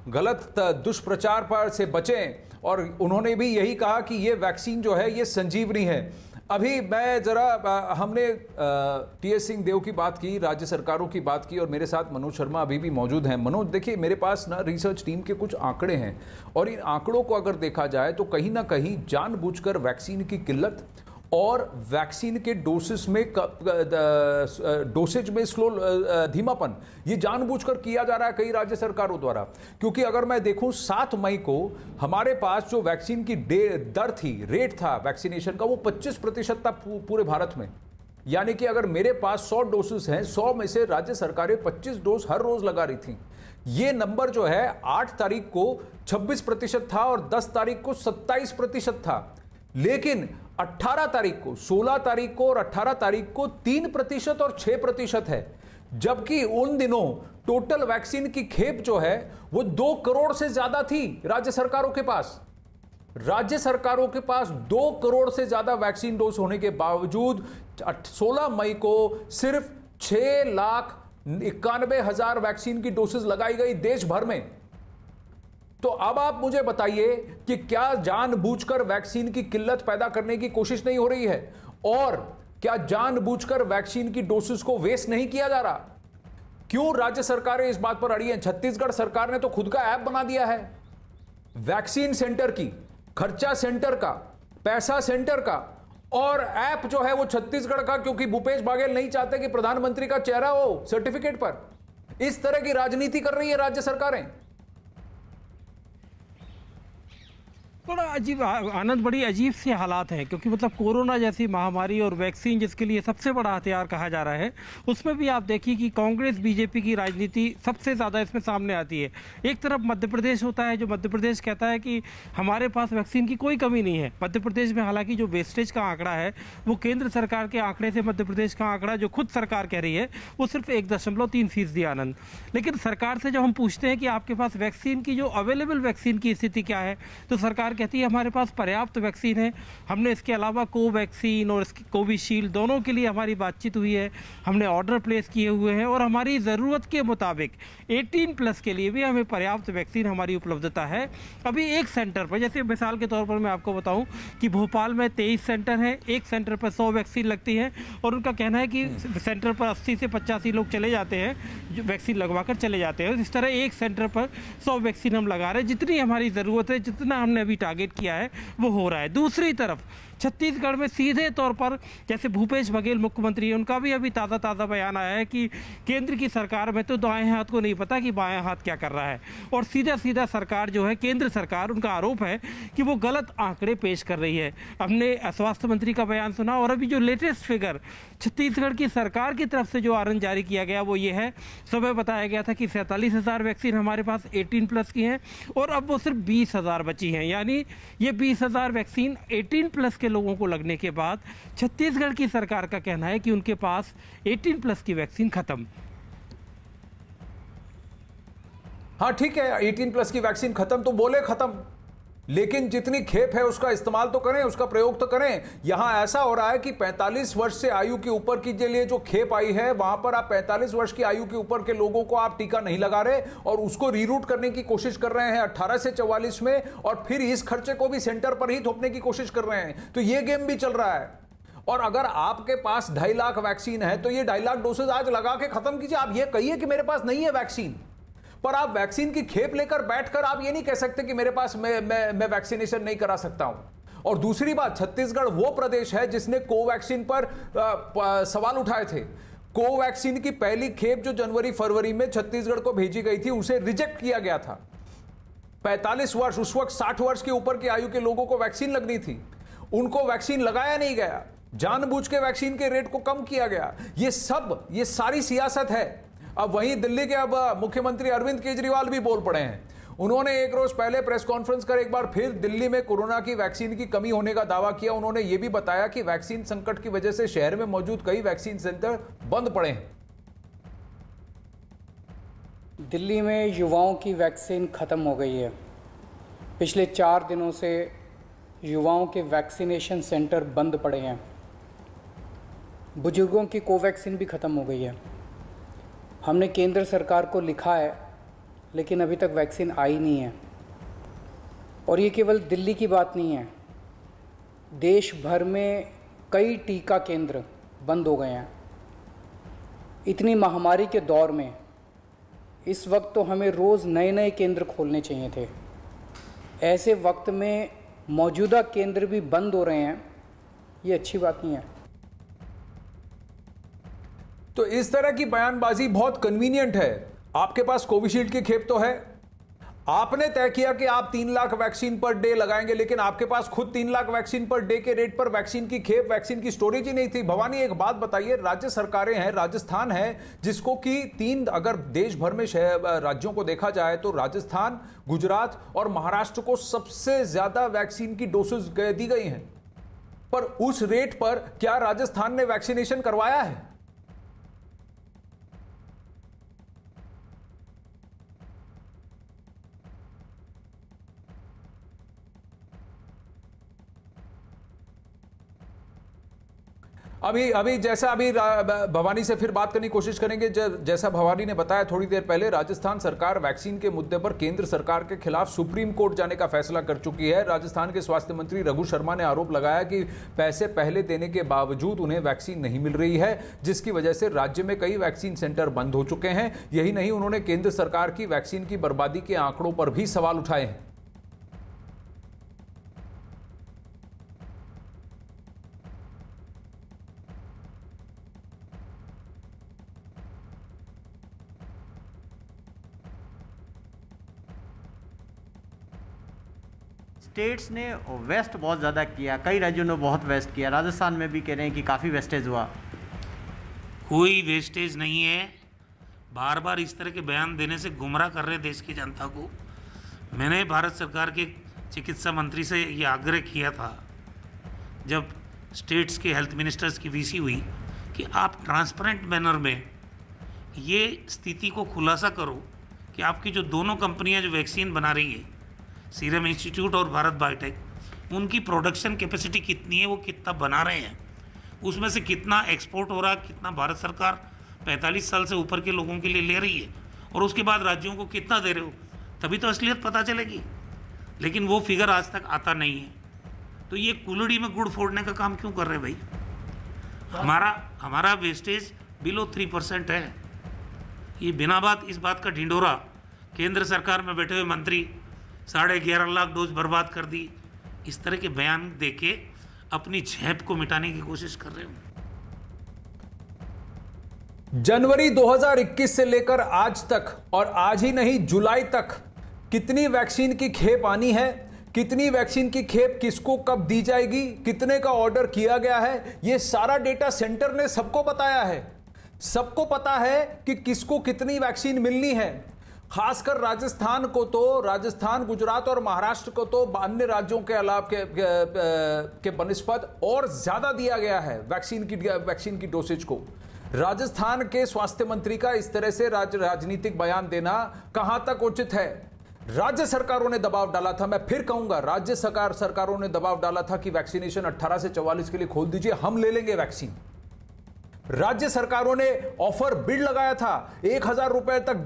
गलत दुष्प्रचार पर से बचें। और उन्होंने भी यही कहा कि ये वैक्सीन जो है ये संजीवनी है। अभी मैं जरा, हमने टीएस सिंहदेव की बात की, राज्य सरकारों की बात की, और मेरे साथ मनोज शर्मा अभी भी मौजूद हैं। मनोज, देखिए मेरे पास ना रिसर्च टीम के कुछ आंकड़े हैं और इन आंकड़ों को अगर देखा जाए तो कहीं ना कहीं जानबूझकर वैक्सीन की किल्लत और वैक्सीन के डोसेज में स्लो धीमापन, ये जानबूझकर किया जा रहा है कई राज्य सरकारों द्वारा। क्योंकि अगर मैं देखूं 7 मई को हमारे पास जो वैक्सीन की दर थी, रेट था वैक्सीनेशन का, वो 25% था पूरे भारत में। यानी कि अगर मेरे पास 100 डोसेस हैं, 100 में से राज्य सरकारें 25 डोज हर रोज लगा रही थी। ये नंबर जो है 8 तारीख को 26% था और 10 तारीख को 27% था। लेकिन 18 तारीख को, 16 तारीख को और 18 तारीख को 3% और 6% है। जबकि उन दिनों टोटल वैक्सीन की खेप जो है वो 2 करोड़ से ज्यादा थी राज्य सरकारों के पास। राज्य सरकारों के पास 2 करोड़ से ज्यादा वैक्सीन डोज होने के बावजूद 16 मई को सिर्फ 6,91,000 वैक्सीन की डोसेज लगाई गई देश भर में। तो अब आप मुझे बताइए कि क्या जानबूझकर वैक्सीन की किल्लत पैदा करने की कोशिश नहीं हो रही है, और क्या जानबूझकर वैक्सीन की डोसेज को वेस्ट नहीं किया जा रहा? क्यों राज्य सरकारें इस बात पर अड़ी हैं? छत्तीसगढ़ सरकार ने तो खुद का ऐप बना दिया है वैक्सीन सेंटर की, खर्चा सेंटर का, पैसा सेंटर का, और ऐप जो है वो छत्तीसगढ़ का, क्योंकि भूपेश बघेल नहीं चाहते कि प्रधानमंत्री का चेहरा हो सर्टिफिकेट पर। इस तरह की राजनीति कर रही है राज्य सरकारें। बड़ा अजीब आनंद, बड़ी अजीब से हालात हैं, क्योंकि मतलब कोरोना जैसी महामारी और वैक्सीन जिसके लिए सबसे बड़ा हथियार कहा जा रहा है, उसमें भी आप देखिए कि कांग्रेस बीजेपी की राजनीति सबसे ज़्यादा इसमें सामने आती है। एक तरफ मध्य प्रदेश होता है, जो मध्य प्रदेश कहता है कि हमारे पास वैक्सीन की कोई कमी नहीं है। मध्य प्रदेश में हालांकि जो वेस्टेज का आंकड़ा है वो केंद्र सरकार के आंकड़े से मध्य प्रदेश का आंकड़ा जो खुद सरकार कह रही है वो सिर्फ 1.3% आनंद। लेकिन सरकार से जब हम पूछते हैं कि आपके पास वैक्सीन की जो अवेलेबल वैक्सीन की स्थिति क्या है, तो सरकार कहती है हमारे पास पर्याप्त वैक्सीन है। हमने इसके अलावा कोवैक्सीन और कोविशील्ड दोनों के लिए हमारी बातचीत हुई है, हमने ऑर्डर प्लेस किए हुए हैं और हमारी ज़रूरत के मुताबिक 18+ के लिए भी हमें पर्याप्त वैक्सीन हमारी उपलब्धता है। अभी एक सेंटर पर, जैसे मिसाल के तौर पर मैं आपको बताऊं कि भोपाल में 23 सेंटर हैं, एक सेंटर पर 100 वैक्सीन लगती है और उनका कहना है कि सेंटर पर 80 से 85 लोग चले जाते हैं जो वैक्सीन लगवा कर चले जाते हैं। इस तरह एक सेंटर पर 100 वैक्सीन हम लगा रहे हैं, जितनी हमारी ज़रूरत है, जितना हमने अभी टारगेट किया है वो हो रहा है। दूसरी तरफ छत्तीसगढ़ में सीधे तौर पर, जैसे भूपेश बघेल मुख्यमंत्री हैं, उनका भी अभी ताज़ा बयान आया है कि केंद्र की सरकार में तो दाएं हाथ को नहीं पता कि बाएं हाथ क्या कर रहा है, और सीधा सरकार जो है, केंद्र सरकार, उनका आरोप है कि वो गलत आंकड़े पेश कर रही है। हमने स्वास्थ्य मंत्री का बयान सुना और अभी जो लेटेस्ट फिगर छत्तीसगढ़ की सरकार की तरफ से जो आरन जारी किया गया वो ये है। सुबह बताया गया था कि 47,000 वैक्सीन हमारे पास 18+ की हैं और अब वो सिर्फ 20,000 बची हैं। यानी ये 20,000 वैक्सीन 18+ के लोगों को लगने के बाद छत्तीसगढ़ की सरकार का कहना है कि उनके पास 18+ की वैक्सीन खत्म। हाँ ठीक है, 18+ की वैक्सीन खत्म तो बोले खत्म, लेकिन जितनी खेप है उसका इस्तेमाल तो करें, उसका प्रयोग तो करें। यहां ऐसा हो रहा है कि 45 वर्ष से आयु के ऊपर की लिए जो खेप आई है, वहां पर आप 45 वर्ष की आयु के ऊपर के लोगों को आप टीका नहीं लगा रहे और उसको रीरूट करने की कोशिश कर रहे हैं 18 से 44 में, और फिर इस खर्चे को भी सेंटर पर ही थोपने की कोशिश कर रहे हैं। तो ये गेम भी चल रहा है। और अगर आपके पास 2.5 लाख वैक्सीन है तो ये 2.5 लाख डोसेज आज लगा के खत्म कीजिए। आप ये कहिए कि मेरे पास नहीं है वैक्सीन, पर आप वैक्सीन की खेप लेकर बैठकर आप ये नहीं कह सकते कि मेरे पास मैं वैक्सीनेशन नहीं करा सकता हूं। और दूसरी बात, छत्तीसगढ़ वो प्रदेश है जिसने कोवैक्सीन पर सवाल उठाए थे। कोवैक्सीन की पहली खेप जो जनवरी फरवरी में छत्तीसगढ़ को भेजी गई थी, उसे रिजेक्ट किया गया था। 45 वर्ष, उस वक्त 60 वर्ष के ऊपर की आयु के लोगों को वैक्सीन लगनी थी, उनको वैक्सीन लगाया नहीं गया। जानबूझ के वैक्सीन के रेट को कम किया गया। ये सारी सियासत है। अब वहीं दिल्ली के अब मुख्यमंत्री अरविंद केजरीवाल भी बोल पड़े हैं। उन्होंने एक रोज पहले प्रेस कॉन्फ्रेंस कर एक बार फिर दिल्ली में कोरोना की वैक्सीन की कमी होने का दावा किया। उन्होंने यह भी बताया कि वैक्सीन संकट की वजह से शहर में मौजूद कई वैक्सीन सेंटर बंद पड़े हैं। दिल्ली में युवाओं की वैक्सीन ख़त्म हो गई है। पिछले 4 दिनों से युवाओं के वैक्सीनेशन सेंटर बंद पड़े हैं। बुजुर्गों की कोवैक्सीन भी ख़त्म हो गई है। हमने केंद्र सरकार को लिखा है, लेकिन अभी तक वैक्सीन आई नहीं है। और ये केवल दिल्ली की बात नहीं है, देश भर में कई टीका केंद्र बंद हो गए हैं। इतनी महामारी के दौर में इस वक्त तो हमें रोज़ नए नए केंद्र खोलने चाहिए थे। ऐसे वक्त में मौजूदा केंद्र भी बंद हो रहे हैं, ये अच्छी बात नहीं है। तो इस तरह की बयानबाजी बहुत कन्वीनियंट है। आपके पास कोविशील्ड की खेप तो है, आपने तय किया कि आप 3 लाख वैक्सीन पर डे लगाएंगे, लेकिन आपके पास खुद 3 लाख वैक्सीन पर डे के रेट पर वैक्सीन की खेप, वैक्सीन की स्टोरेज ही नहीं थी। भवानी, एक बात बताइए, राज्य सरकारें हैं, राजस्थान है जिसको कि 3, अगर देश भर में राज्यों को देखा जाए तो राजस्थान, गुजरात और महाराष्ट्र को सबसे ज्यादा वैक्सीन की डोसेज दी गई हैं। पर उस रेट पर क्या राजस्थान ने वैक्सीनेशन करवाया है? अभी जैसा भवानी से फिर बात करने की कोशिश करेंगे। जैसा भवानी ने बताया थोड़ी देर पहले, राजस्थान सरकार वैक्सीन के मुद्दे पर केंद्र सरकार के खिलाफ सुप्रीम कोर्ट जाने का फैसला कर चुकी है। राजस्थान के स्वास्थ्य मंत्री रघु शर्मा ने आरोप लगाया कि पैसे पहले देने के बावजूद उन्हें वैक्सीन नहीं मिल रही है, जिसकी वजह से राज्य में कई वैक्सीन सेंटर बंद हो चुके हैं। यही नहीं, उन्होंने केंद्र सरकार की वैक्सीन की बर्बादी के आंकड़ों पर भी सवाल उठाए हैं। स्टेट्स ने वेस्ट बहुत ज़्यादा किया, कई राज्यों ने बहुत वेस्ट किया। राजस्थान में भी कह रहे हैं कि काफ़ी वेस्टेज हुआ। कोई वेस्टेज नहीं है। बार बार इस तरह के बयान देने से गुमराह कर रहे देश की जनता को। मैंने भारत सरकार के चिकित्सा मंत्री से ये आग्रह किया था जब स्टेट्स के हेल्थ मिनिस्टर्स की वीसी हुई कि आप ट्रांसपेरेंट मैनर में ये स्थिति को खुलासा करो कि आपकी जो दोनों कंपनियां जो वैक्सीन बना रही है, सीरम इंस्टीट्यूट और भारत बायोटेक, उनकी प्रोडक्शन कैपेसिटी कितनी है, वो कितना बना रहे हैं, उसमें से कितना एक्सपोर्ट हो रहा है, कितना भारत सरकार 45 साल से ऊपर के लोगों के लिए ले रही है, और उसके बाद राज्यों को कितना दे रहे हो, तभी तो असलियत पता चलेगी। लेकिन वो फिगर आज तक आता नहीं है। तो ये कुलड़ी में गुड़ फोड़ने का काम क्यों कर रहे भाई? हमारा वेस्टेज बिलो 3% है। ये बिना बात इस बात का ढिंढोरा केंद्र सरकार में बैठे हुए मंत्री 11.5 लाख डोज बर्बाद कर दी, इस तरह के बयान देके अपनी झेप को मिटाने की कोशिश कर रहे हो। जनवरी 2021 से लेकर आज तक, और आज ही नहीं जुलाई तक, कितनी वैक्सीन की खेप आनी है, कितनी वैक्सीन की खेप किसको कब दी जाएगी, कितने का ऑर्डर किया गया है, यह सारा डेटा सेंटर ने सबको बताया है। सबको पता है कि किसको कितनी वैक्सीन मिलनी है। खासकर राजस्थान को तो, राजस्थान, गुजरात और महाराष्ट्र को तो अन्य राज्यों के अलावा के बनिस्बत और ज्यादा दिया गया है वैक्सीन की डोसेज को। राजस्थान के स्वास्थ्य मंत्री का इस तरह से राजनीतिक बयान देना कहां तक उचित है? राज्य सरकारों ने दबाव डाला था, मैं फिर कहूंगा, राज्य सरकारों ने दबाव डाला था कि वैक्सीनेशन 18 से 44 के लिए खोल दीजिए, हम ले लेंगे वैक्सीन। राज्य सरकारों ने ऑफर बिड लगाया था, 1000 रुपए तक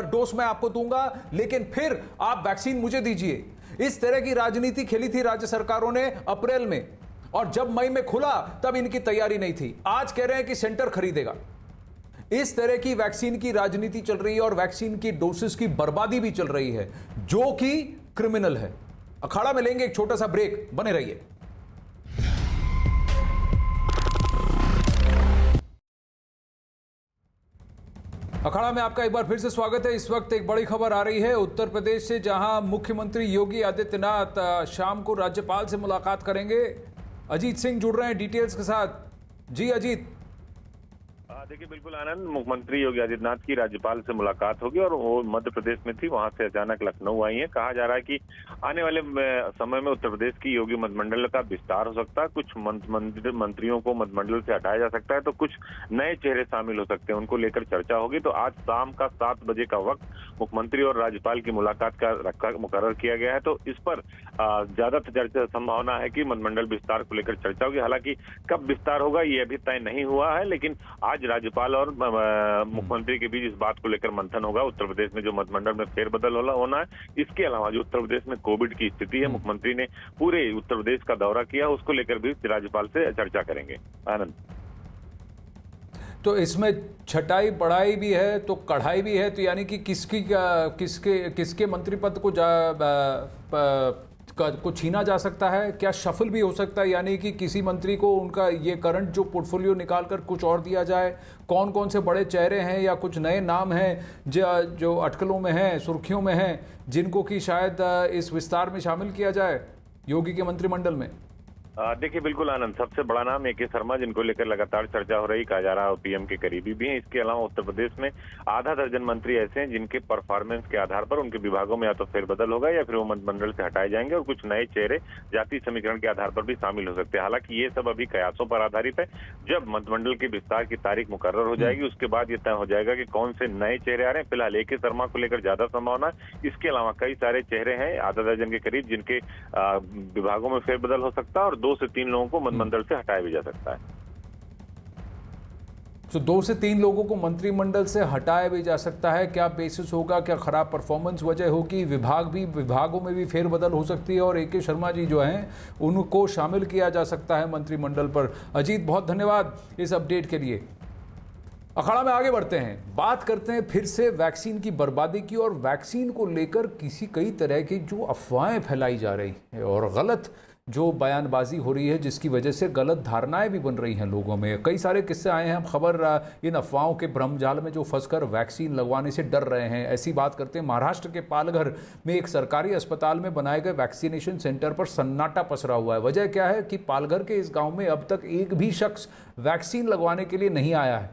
डोज मैं आपको दूंगा, लेकिन फिर आप वैक्सीन मुझे दीजिए। इस तरह की राजनीति खेली थी राज्य सरकारों ने अप्रैल में, और जब मई में खुला तब इनकी तैयारी नहीं थी। आज कह रहे हैं कि सेंटर खरीदेगा। इस तरह की वैक्सीन की राजनीति चल रही है और वैक्सीन की डोसेस की बर्बादी भी चल रही है, जो कि क्रिमिनल है। अखाड़ा में लेंगे एक छोटा सा ब्रेक, बने रहिए। अखाड़ा में आपका एक बार फिर से स्वागत है। इस वक्त एक बड़ी खबर आ रही है उत्तर प्रदेश से, जहां मुख्यमंत्री योगी आदित्यनाथ शाम को राज्यपाल से मुलाकात करेंगे। अजीत सिंह जुड़ रहे हैं डिटेल्स के साथ। जी अजीत। देखिए बिल्कुल आनंद, मुख्यमंत्री योगी आदित्यनाथ की राज्यपाल से मुलाकात होगी और वो मध्य प्रदेश में थी, वहां से अचानक लखनऊ आई है। कहा जा रहा है कि आने वाले समय में उत्तर प्रदेश की योगी मंत्रिमंडल का विस्तार हो सकता है, कुछ मंत्रियों को मंत्रिमंडल से हटाया जा सकता है, तो कुछ नए चेहरे शामिल हो सकते हैं, उनको लेकर चर्चा होगी। तो आज शाम का 7 बजे का वक्त मुख्यमंत्री और राज्यपाल की मुलाकात का मुकर्रर किया गया है। तो इस पर ज्यादा चर्चा संभावना है कि मंत्रिमंडल विस्तार को लेकर चर्चा होगी। हालांकि कब विस्तार होगा ये अभी तय नहीं हुआ है, लेकिन आज राज्यपाल और मुख्यमंत्री के बीच इस बात को लेकर मंथन होगा। उत्तर प्रदेश में जो मंत्रिमंडल में फेरबदल होना है, इसके अलावा जो उत्तर प्रदेश में कोविड की स्थिति है, मुख्यमंत्री ने पूरे उत्तर प्रदेश का दौरा किया, उसको लेकर भी राज्यपाल से चर्चा करेंगे। आनंद, तो इसमें छटाई बढ़ाई भी है तो कढ़ाई भी है, तो यानी कि किसके मंत्री पद को छीना जा सकता है, क्या शफल भी हो सकता है, यानी कि किसी मंत्री को उनका ये करंट जो पोर्टफोलियो निकालकर कुछ और दिया जाए। कौन कौन से बड़े चेहरे हैं या कुछ नए नाम हैं जो अटकलों में हैं, सुर्खियों में हैं, जिनको कि शायद इस विस्तार में शामिल किया जाए योगी के मंत्रिमंडल में? देखिए बिल्कुल आनंद, सबसे बड़ा नाम AK शर्मा, जिनको लेकर लगातार चर्चा हो रही, कहा जा रहा है पीएम के करीबी भी हैं। इसके अलावा उत्तर प्रदेश में आधा दर्जन मंत्री ऐसे हैं जिनके परफॉर्मेंस के आधार पर उनके विभागों में या तो फेरबदल होगा या फिर वो मंत्रिमंडल से हटाए जाएंगे और कुछ नए चेहरे जाति समीकरण के आधार पर भी शामिल हो सकते हैं। हालांकि ये सब अभी कयासों पर आधारित है। जब मंत्रिमंडल के विस्तार की तारीख मुकर्रर हो जाएगी, उसके बाद ये तय हो जाएगा कि कौन से नए चेहरे आ रहे हैं। फिलहाल AK शर्मा को लेकर ज्यादा संभावना है। इसके अलावा कई सारे चेहरे हैं, आधा दर्जन के करीब, जिनके विभागों में फेरबदल हो सकता है और 2 से 3 लोगों को मंत्रिमंडल से हटाया भी जा सकता है। तो 2 से 3 लोगों को मंत्रिमंडल से हटाया भी जा सकता है। क्या बेसिस होगा, क्या खराब परफॉर्मेंस वजह होगी, विभागों में भी फेरबदल हो सकती है और AK शर्मा जी जो हैं उनको शामिल किया जा सकता है मंत्रिमंडल पर। अजीत, बहुत धन्यवाद इस अपडेट के लिए। अखाड़ा में आगे बढ़ते हैं, बात करते हैं फिर से वैक्सीन की बर्बादी की और वैक्सीन को लेकर कई तरह की जो अफवाहें फैलाई जा रही है और गलत जो बयानबाजी हो रही है, जिसकी वजह से गलत धारणाएं भी बन रही हैं लोगों में। कई सारे किस्से आए हैं, हम खबर इन अफवाहों के भ्रमजाल में जो फंसकर वैक्सीन लगवाने से डर रहे हैं। ऐसी बात करते हैं, महाराष्ट्र के पालघर में एक सरकारी अस्पताल में बनाए गए वैक्सीनेशन सेंटर पर सन्नाटा पसरा हुआ है। वजह क्या है कि पालघर के इस गाँव में अब तक एक भी शख्स वैक्सीन लगवाने के लिए नहीं आया है।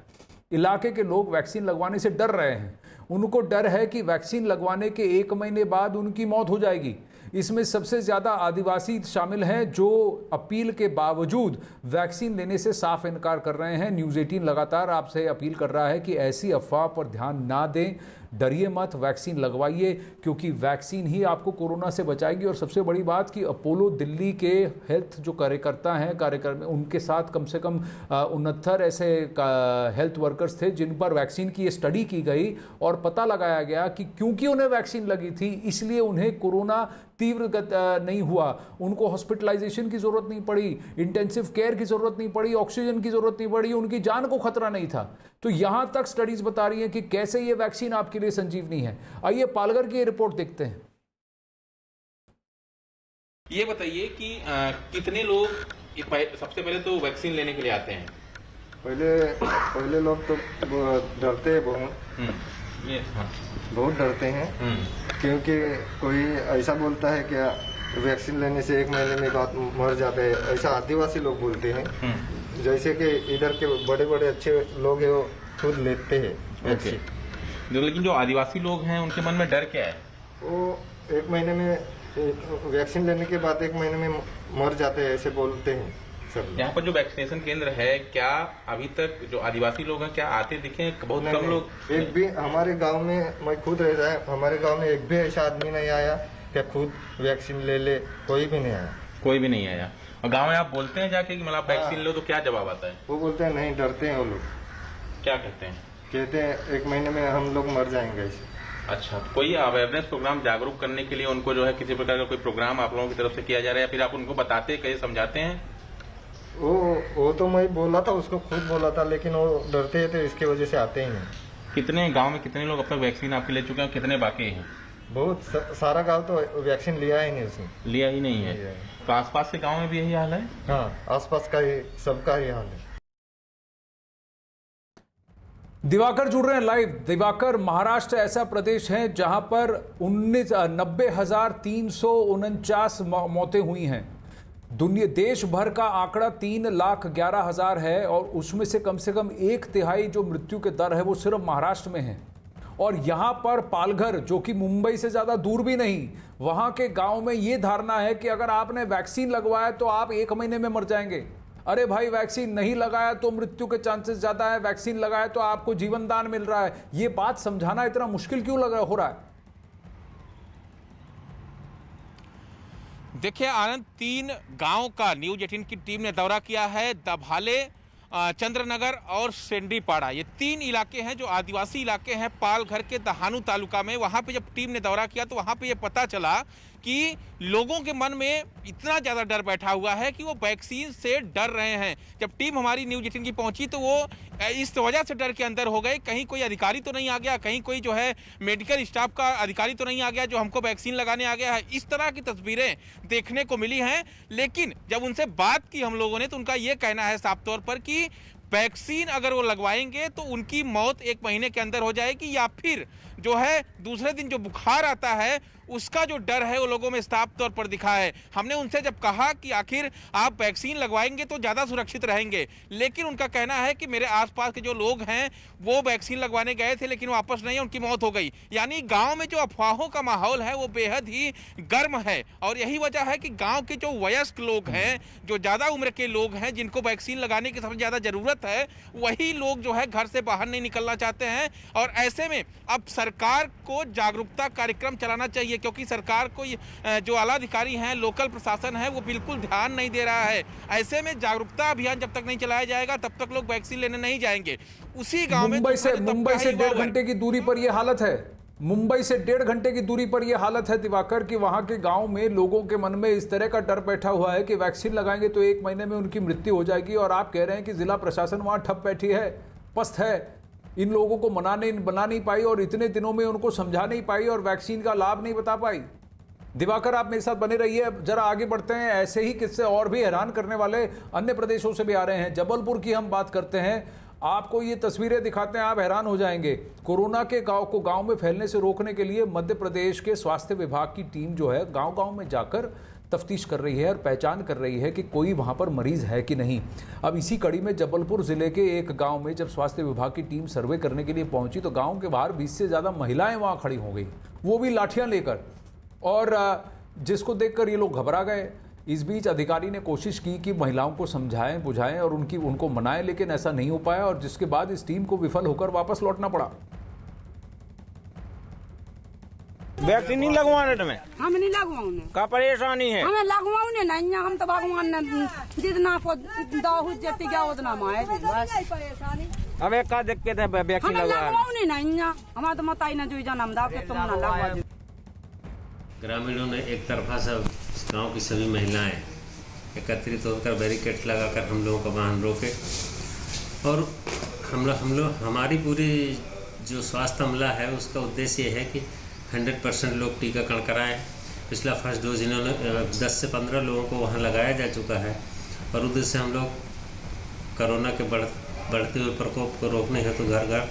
इलाके के लोग वैक्सीन लगवाने से डर रहे हैं। उनको डर है कि वैक्सीन लगवाने के 1 महीने बाद उनकी मौत हो जाएगी। इसमें सबसे ज़्यादा आदिवासी शामिल हैं, जो अपील के बावजूद वैक्सीन लेने से साफ इनकार कर रहे हैं। न्यूज़ 18 लगातार आपसे अपील कर रहा है कि ऐसी अफवाह पर ध्यान ना दें, डरिए मत, वैक्सीन लगवाइए, क्योंकि वैक्सीन ही आपको कोरोना से बचाएगी। और सबसे बड़ी बात कि अपोलो दिल्ली के हेल्थ जो कार्यकर्ता हैं, उनके साथ कम से कम 69 ऐसे हेल्थ वर्कर्स थे जिन पर वैक्सीन की ये स्टडी की गई और पता लगाया गया कि क्योंकि उन्हें वैक्सीन लगी थी इसलिए उन्हें कोरोना तीव्र नहीं हुआ, उनको हॉस्पिटलाइजेशन की ज़रूरत नहीं पड़ी, इंटेंसिव केयर की ज़रूरत नहीं पड़ी, ऑक्सीजन की ज़रूरत नहीं पड़ी, उनकी जान को खतरा नहीं था। तो यहां तक स्टडीज बता रही हैं कि कैसे ये वैक्सीन आपके लिए संजीवनी है। आइए पालघर की ये रिपोर्ट देखते हैं। ये बताइए कि कितने लोग सबसे पहले तो वैक्सीन लेने के लिए आते हैं? पहले लोग तो डरते हैं बहुत डरते हैं, क्योंकि कोई ऐसा बोलता है क्या वैक्सीन लेने से 1 महीने में बाद मर जाते हैं, ऐसा आदिवासी लोग बोलते हैं। जैसे कि इधर के बड़े बड़े अच्छे लोग हैं वो खुद लेते हैं वैक्सीन। लेकिन जो आदिवासी लोग हैं उनके मन में डर क्या है? वो 1 महीने में वैक्सीन लेने के बाद 1 महीने में मर जाते हैं, ऐसे बोलते हैं सब। यहाँ पर जो वैक्सीनेशन केंद्र है, क्या अभी तक जो आदिवासी लोग हैं क्या आते दिखे? बहुत कम लोग। एक भी हमारे गांव में, मैं खुद रहता है, हमारे गांव में एक भी ऐसा आदमी नहीं आया क्या खुद वैक्सीन ले, कोई भी नहीं आया। कोई भी नहीं आया। और गांव में आप बोलते हैं जाके कि मतलब वैक्सीन लो, तो क्या जवाब आता है? वो बोलते हैं नहीं, डरते हैं वो लोग। क्या कहते हैं? कहते हैं 1 महीने में हम लोग मर जाएंगे ऐसे। अच्छा, तो कोई अवेयरनेस प्रोग्राम जागरूक करने के लिए उनको जो है किसी प्रकार का कोई प्रोग्राम आप लोगों की तरफ से किया जा रहा है या फिर आप उनको बताते हैं, कहीं समझाते हैं? वो तो मैं बोला था, उसको खुद बोला था, लेकिन वो डरते हैं तो इसकी वजह से आते ही नहीं। कितने गांव में कितने लोग अब तक वैक्सीन आपके ले चुके हैं, कितने बाकी हैं? बहुत सारा गांव तो वैक्सीन लिया ही नहीं, उसने लिया ही नहीं है। तो आसपास के गांव में भी यही हाल है? हाँ, आसपास का ही सबका ही हाल है। दिवाकर जुड़ रहे हैं लाइव। दिवाकर, महाराष्ट्र ऐसा प्रदेश है जहां पर 90,349 मौतें हुई हैं। देश भर का आंकड़ा 3,11,000 है और उसमें से कम 1/3 जो मृत्यु के दर है वो सिर्फ महाराष्ट्र में है। और यहां पर पालघर, जो कि मुंबई से ज्यादा दूर भी नहीं, वहां के गांव में ये धारणा है कि अगर आपने वैक्सीन लगवाया तो आप 1 महीने में मर जाएंगे। अरे भाई, वैक्सीन नहीं लगाया तो मृत्यु के चांसेस ज्यादा है, वैक्सीन लगाया तो आपको जीवन दान मिल रहा है। ये बात समझाना इतना मुश्किल क्यों हो रहा है? देखिए आनंद, 3 गांव का न्यूज 18 की टीम ने दौरा किया है। दभाले, चंद्रनगर और सेंडीपाड़ा, ये 3 इलाके हैं जो आदिवासी इलाके हैं पालघर के दहानू तालुका में। वहां पे जब टीम ने दौरा किया तो वहां पे ये पता चला कि लोगों के मन में इतना ज़्यादा डर बैठा हुआ है कि वो वैक्सीन से डर रहे हैं। जब टीम हमारी न्यूज 18 की पहुंची तो वो इस वजह से डर के अंदर हो गए, कहीं कोई अधिकारी तो नहीं आ गया, कहीं कोई जो है मेडिकल स्टाफ का अधिकारी तो नहीं आ गया जो हमको वैक्सीन लगाने आ गया है। इस तरह की तस्वीरें देखने को मिली हैं। लेकिन जब उनसे बात की हम लोगों ने तो उनका ये कहना है साफ तौर पर कि वैक्सीन अगर वो लगवाएंगे तो उनकी मौत 1 महीने के अंदर हो जाएगी, या फिर जो है दूसरे दिन जो बुखार आता है उसका जो डर है वो लोगों में साफ तौर पर दिखा है। हमने उनसे जब कहा कि आखिर आप वैक्सीन लगवाएंगे तो ज़्यादा सुरक्षित रहेंगे, लेकिन उनका कहना है कि मेरे आसपास के जो लोग हैं वो वैक्सीन लगवाने गए थे लेकिन वापस नहीं, उनकी मौत हो गई। यानी गांव में जो अफवाहों का माहौल है वो बेहद ही गर्म है। और यही वजह है कि गाँव के जो वयस्क लोग हैं, जो ज़्यादा उम्र के लोग हैं, जिनको वैक्सीन लगाने की सबसे ज़्यादा ज़रूरत है, वही लोग जो है घर से बाहर नहीं निकलना चाहते हैं। और ऐसे में अब सरकार को जागरूकता कार्यक्रम चलाना चाहिए, क्योंकि सरकार को जो आला अधिकारी हैं, लोकल प्रशासन है, वो बिल्कुल ध्यान नहीं दे रहा है। ऐसे में जागरूकता अभियान जब तक नहीं चलाया जाएगा तब तक लोग वैक्सीन लेने नहीं जाएंगे। उसी गांव में मुंबई से 1.5 घंटे की दूरी पर यह हालत है। मुंबई से 1.5 घंटे की दूरी पर यह हालत है दिवाकर, कि वहां के गांव में लोगों के मन में इस तरह का डर बैठा हुआ है कि वैक्सीन लगाएंगे तो 1 महीने में उनकी मृत्यु हो जाएगी। और आप कह रहे हैं कि जिला प्रशासन वहां ठप बैठी है, पस्त है, इन लोगों को बना नहीं पाई और इतने दिनों में उनको समझा नहीं पाई और वैक्सीन का लाभ नहीं बता पाई। दिवाकर, आप मेरे साथ बने रहिए, जरा आगे बढ़ते हैं। ऐसे ही किस्से और भी हैरान करने वाले अन्य प्रदेशों से भी आ रहे हैं। जबलपुर की हम बात करते हैं, आपको ये तस्वीरें दिखाते हैं, आप हैरान हो जाएंगे। कोरोना के गांव में फैलने से रोकने के लिए मध्य प्रदेश के स्वास्थ्य विभाग की टीम जो है गांव में जाकर तफ्तीश कर रही है और पहचान कर रही है कि कोई वहां पर मरीज है कि नहीं। अब इसी कड़ी में जबलपुर जिले के एक गांव में जब स्वास्थ्य विभाग की टीम सर्वे करने के लिए पहुंची तो गांव के बाहर 20 से ज़्यादा महिलाएं वहां खड़ी हो गई, वो भी लाठियां लेकर, और जिसको देखकर ये लोग घबरा गए। इस बीच अधिकारी ने कोशिश की कि महिलाओं को समझाएं बुझाएं और उनको मनाएं, लेकिन ऐसा नहीं हो पाया और जिसके बाद इस टीम को विफल होकर वापस लौटना पड़ा। वैक्सीन नहीं लगवाने तुम्हें? हम नहीं लगवाने का परेशानी है? हमें लगवाने नहीं, हम तो भगवान ने जितना को दाहू जति गया उतना माए परेशानी। अब एक का दिक्कत है वैक्सीन लगवाने नहीं, हमारा तो मत आई ना जो जन्म दाव के तुम ना लगवा। ग्रामीणों ने एक तरफा सब गांव की सभी महिलाएं एकत्रित होकर बैरिकेड लगाकर हम लोगों का वाहन रोके और हम लोग हमारी पूरी जो स्वास्थ्य अमला है उसका उद्देश्य ये है कि 100% लोग टीकाकरण कराएं। पिछला फर्स्ट डोज इन्होंने 10 से 15 लोगों को वहां लगाया जा चुका है और उधर से हम लोग कोरोना के बढ़ते हुए प्रकोप को रोकने हेतु घर घर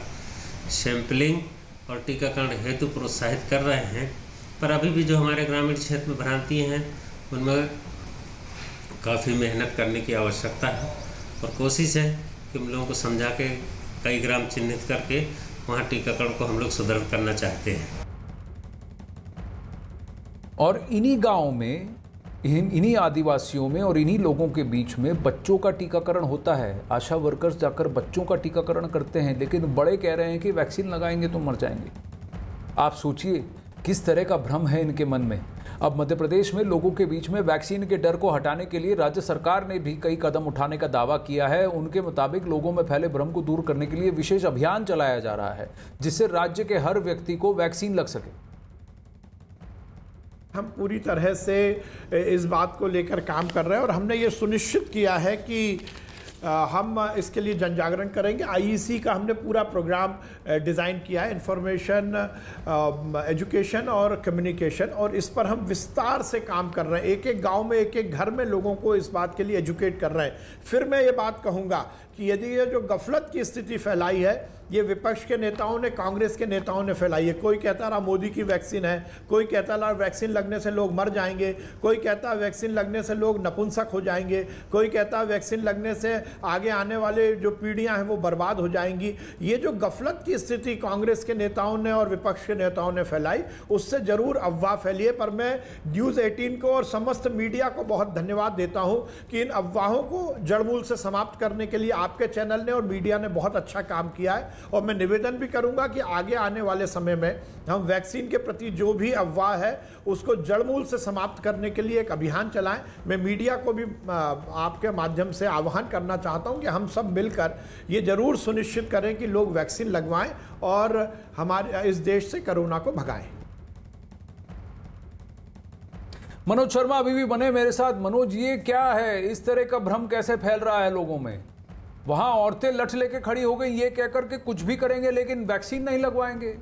सैंपलिंग और टीकाकरण हेतु प्रोत्साहित कर रहे हैं। पर अभी भी जो हमारे ग्रामीण क्षेत्र में भ्रांति हैं उनमें काफ़ी मेहनत करने की आवश्यकता है और कोशिश है कि हम लोगों को समझा के कई ग्राम चिन्हित करके वहाँ टीकाकरण को हम लोग सुदृढ़ करना चाहते हैं। और इन्हीं गाँव में, इन्हीं आदिवासियों में और इन्हीं लोगों के बीच में बच्चों का टीकाकरण होता है। आशा वर्कर्स जाकर बच्चों का टीकाकरण करते हैं, लेकिन बड़े कह रहे हैं कि वैक्सीन लगाएंगे तो मर जाएंगे। आप सोचिए किस तरह का भ्रम है इनके मन में। अब मध्य प्रदेश में लोगों के बीच में वैक्सीन के डर को हटाने के लिए राज्य सरकार ने भी कई कदम उठाने का दावा किया है। उनके मुताबिक लोगों में फैले भ्रम को दूर करने के लिए विशेष अभियान चलाया जा रहा है जिससे राज्य के हर व्यक्ति को वैक्सीन लग सके। हम पूरी तरह से इस बात को लेकर काम कर रहे हैं और हमने ये सुनिश्चित किया है कि हम इसके लिए जन जागरण करेंगे। आईईसी का हमने पूरा प्रोग्राम डिज़ाइन किया है, इंफॉर्मेशन, एजुकेशन और कम्युनिकेशन, और इस पर हम विस्तार से काम कर रहे हैं। एक एक गांव में, एक एक घर में लोगों को इस बात के लिए एजुकेट कर रहे हैं। फिर मैं ये बात कहूँगा कि यदि ये जो गफलत की स्थिति फैलाई है, ये विपक्ष के नेताओं ने, कांग्रेस के नेताओं ने फैलाई है। कोई कहता रहा मोदी की वैक्सीन है, कोई कहता रहा वैक्सीन लगने से लोग मर जाएंगे, कोई कहता वैक्सीन लगने से लोग नपुंसक हो जाएंगे, कोई कहता वैक्सीन लगने से आगे आने वाले जो पीढ़ियां हैं वो बर्बाद हो जाएंगी। ये जो गफलत की स्थिति कांग्रेस के नेताओं ने और विपक्ष के नेताओं ने फैलाई, उससे ज़रूर अफवाह फैली है। पर मैं न्यूज़ 18 को और समस्त मीडिया को बहुत धन्यवाद देता हूँ कि इन अफवाहों को जड़मूल से समाप्त करने के लिए आपके चैनल ने और मीडिया ने बहुत अच्छा काम किया है। और मैं निवेदन भी करूंगा कि आगे आने वाले समय में हम वैक्सीन के प्रति जो भी अफवाह है उसको जड़मूल से समाप्त करने के लिए एक अभियान चलाएं। मैं मीडिया को भी आपके माध्यम से आह्वान करना चाहता हूं कि हम सब मिलकर ये जरूर सुनिश्चित करें कि लोग वैक्सीन लगवाएं और हमारे इस देश से कोरोना को भगाएं। मनोज शर्मा अभी भी बने मेरे साथ। मनोज, ये क्या है, इस तरह का भ्रम कैसे फैल रहा है लोगों में? वहां औरतें लठ लेके खड़ी हो गई ये कहकर के कुछ भी करेंगे लेकिन वैक्सीन नहीं लगवाएंगे।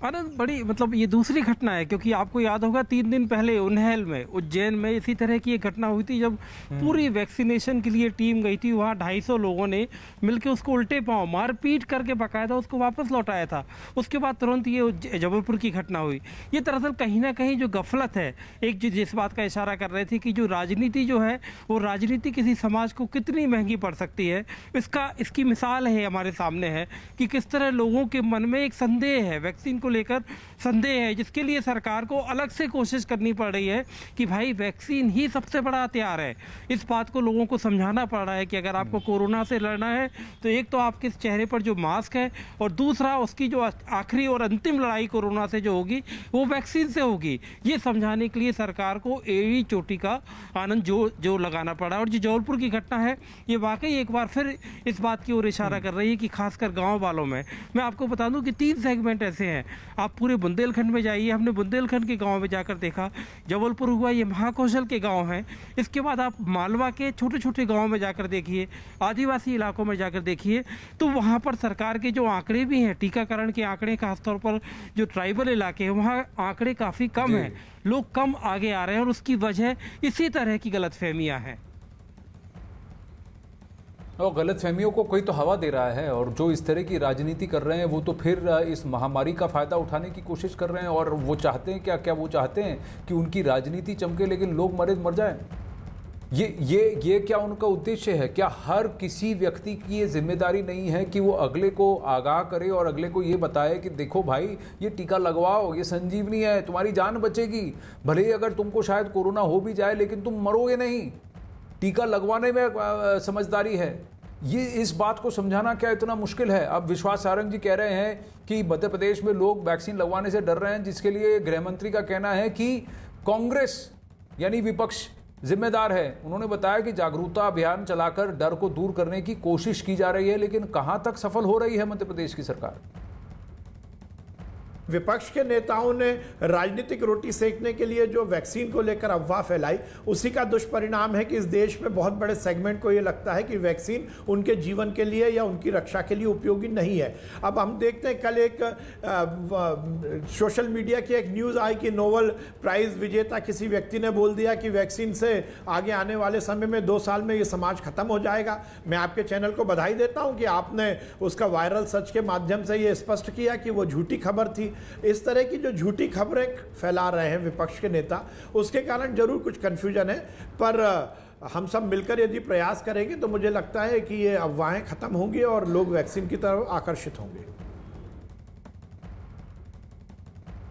अरे बड़ी मतलब ये दूसरी घटना है, क्योंकि आपको याद होगा 3 दिन पहले उन्हेल में, उज्जैन में इसी तरह की एक घटना हुई थी जब पूरी वैक्सीनेशन के लिए टीम गई थी। वहाँ 250 लोगों ने मिलकर उसको उल्टे पांव मार पीट करके बाकायदा उसको वापस लौटाया था। उसके बाद तुरंत ये जबलपुर की घटना हुई। ये दरअसल कहीं ना कहीं जो गफलत है, एक जिस बात का इशारा कर रहे थे कि जो राजनीति जो है वो राजनीति किसी समाज को कितनी महंगी पड़ सकती है, इसकी मिसाल है हमारे सामने है कि किस तरह लोगों के मन में एक संदेह है, वैक्सीन को लेकर संदेह है, जिसके लिए सरकार को अलग से कोशिश करनी पड़ रही है कि भाई वैक्सीन ही सबसे बड़ा हथियार है। इस बात को लोगों को समझाना पड़ रहा है कि अगर आपको कोरोना से लड़ना है तो एक तो आपके चेहरे पर जो मास्क है और दूसरा उसकी जो आखिरी और अंतिम लड़ाई कोरोना से जो होगी वो वैक्सीन से होगी। ये समझाने के लिए सरकार को एड़ी चोटी का आनंद जो लगाना पड़ा। और जो जबलपुर की घटना है ये वाकई एक बार फिर इस बात की ओर इशारा कर रही है कि खासकर गाँव वालों में, मैं आपको बता दूं कि 3 सेगमेंट ऐसे हैं। आप पूरे बुंदेलखंड में जाइए, हमने बुंदेलखंड के गांव में जाकर देखा, जबलपुर हुआ, ये महाकौशल के गांव हैं। इसके बाद आप मालवा के छोटे छोटे गांव में जाकर देखिए, आदिवासी इलाकों में जाकर देखिए, तो वहां पर सरकार के जो आंकड़े भी हैं, टीकाकरण के आंकड़े, खासतौर पर जो ट्राइबल इलाके हैं वहाँ आंकड़े काफ़ी कम हैं, लोग कम आगे आ रहे हैं और उसकी वजह इसी तरह की गलतफहमियाँ हैं। और गलतफहमियों को कोई तो हवा दे रहा है, और जो इस तरह की राजनीति कर रहे हैं वो तो फिर इस महामारी का फ़ायदा उठाने की कोशिश कर रहे हैं। और वो चाहते हैं क्या वो चाहते हैं कि उनकी राजनीति चमके लेकिन लोग मर जाएं। ये क्या उनका उद्देश्य है? क्या हर किसी व्यक्ति की ये जिम्मेदारी नहीं है कि वो अगले को आगाह करे और अगले को ये बताए कि देखो भाई ये टीका लगवाओ, ये संजीवनी है, तुम्हारी जान बचेगी, भले ही अगर तुमको शायद कोरोना हो भी जाए लेकिन तुम मरोगे नहीं, टीका लगवाने में समझदारी है। ये इस बात को समझाना क्या इतना मुश्किल है? अब विश्वास सारंग जी कह रहे हैं कि मध्य प्रदेश में लोग वैक्सीन लगवाने से डर रहे हैं, जिसके लिए गृह मंत्री का कहना है कि कांग्रेस यानी विपक्ष जिम्मेदार है। उन्होंने बताया कि जागरूकता अभियान चलाकर डर को दूर करने की कोशिश की जा रही है, लेकिन कहां तक सफल हो रही है मध्य प्रदेश की सरकार? विपक्ष के नेताओं ने राजनीतिक रोटी सेकने के लिए जो वैक्सीन को लेकर अफवाह फैलाई, उसी का दुष्परिणाम है कि इस देश में बहुत बड़े सेगमेंट को ये लगता है कि वैक्सीन उनके जीवन के लिए या उनकी रक्षा के लिए उपयोगी नहीं है। अब हम देखते हैं, कल एक सोशल मीडिया की एक न्यूज़ आई कि नोबेल प्राइज़ विजेता किसी व्यक्ति ने बोल दिया कि वैक्सीन से आगे आने वाले समय में 2 साल में ये समाज खत्म हो जाएगा। मैं आपके चैनल को बधाई देता हूँ कि आपने उसका वायरल सर्च के माध्यम से ये स्पष्ट किया कि वो झूठी खबर थी। इस तरह की जो झूठी खबरें फैला रहे हैं विपक्ष के नेता, उसके कारण जरूर कुछ कन्फ्यूजन है, पर हम सब मिलकर यदि प्रयास करेंगे तो मुझे लगता है कि ये अफवाहें खत्म होंगी और लोग वैक्सीन की तरफ आकर्षित होंगे।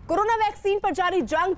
कोरोना वैक्सीन पर जारी जंग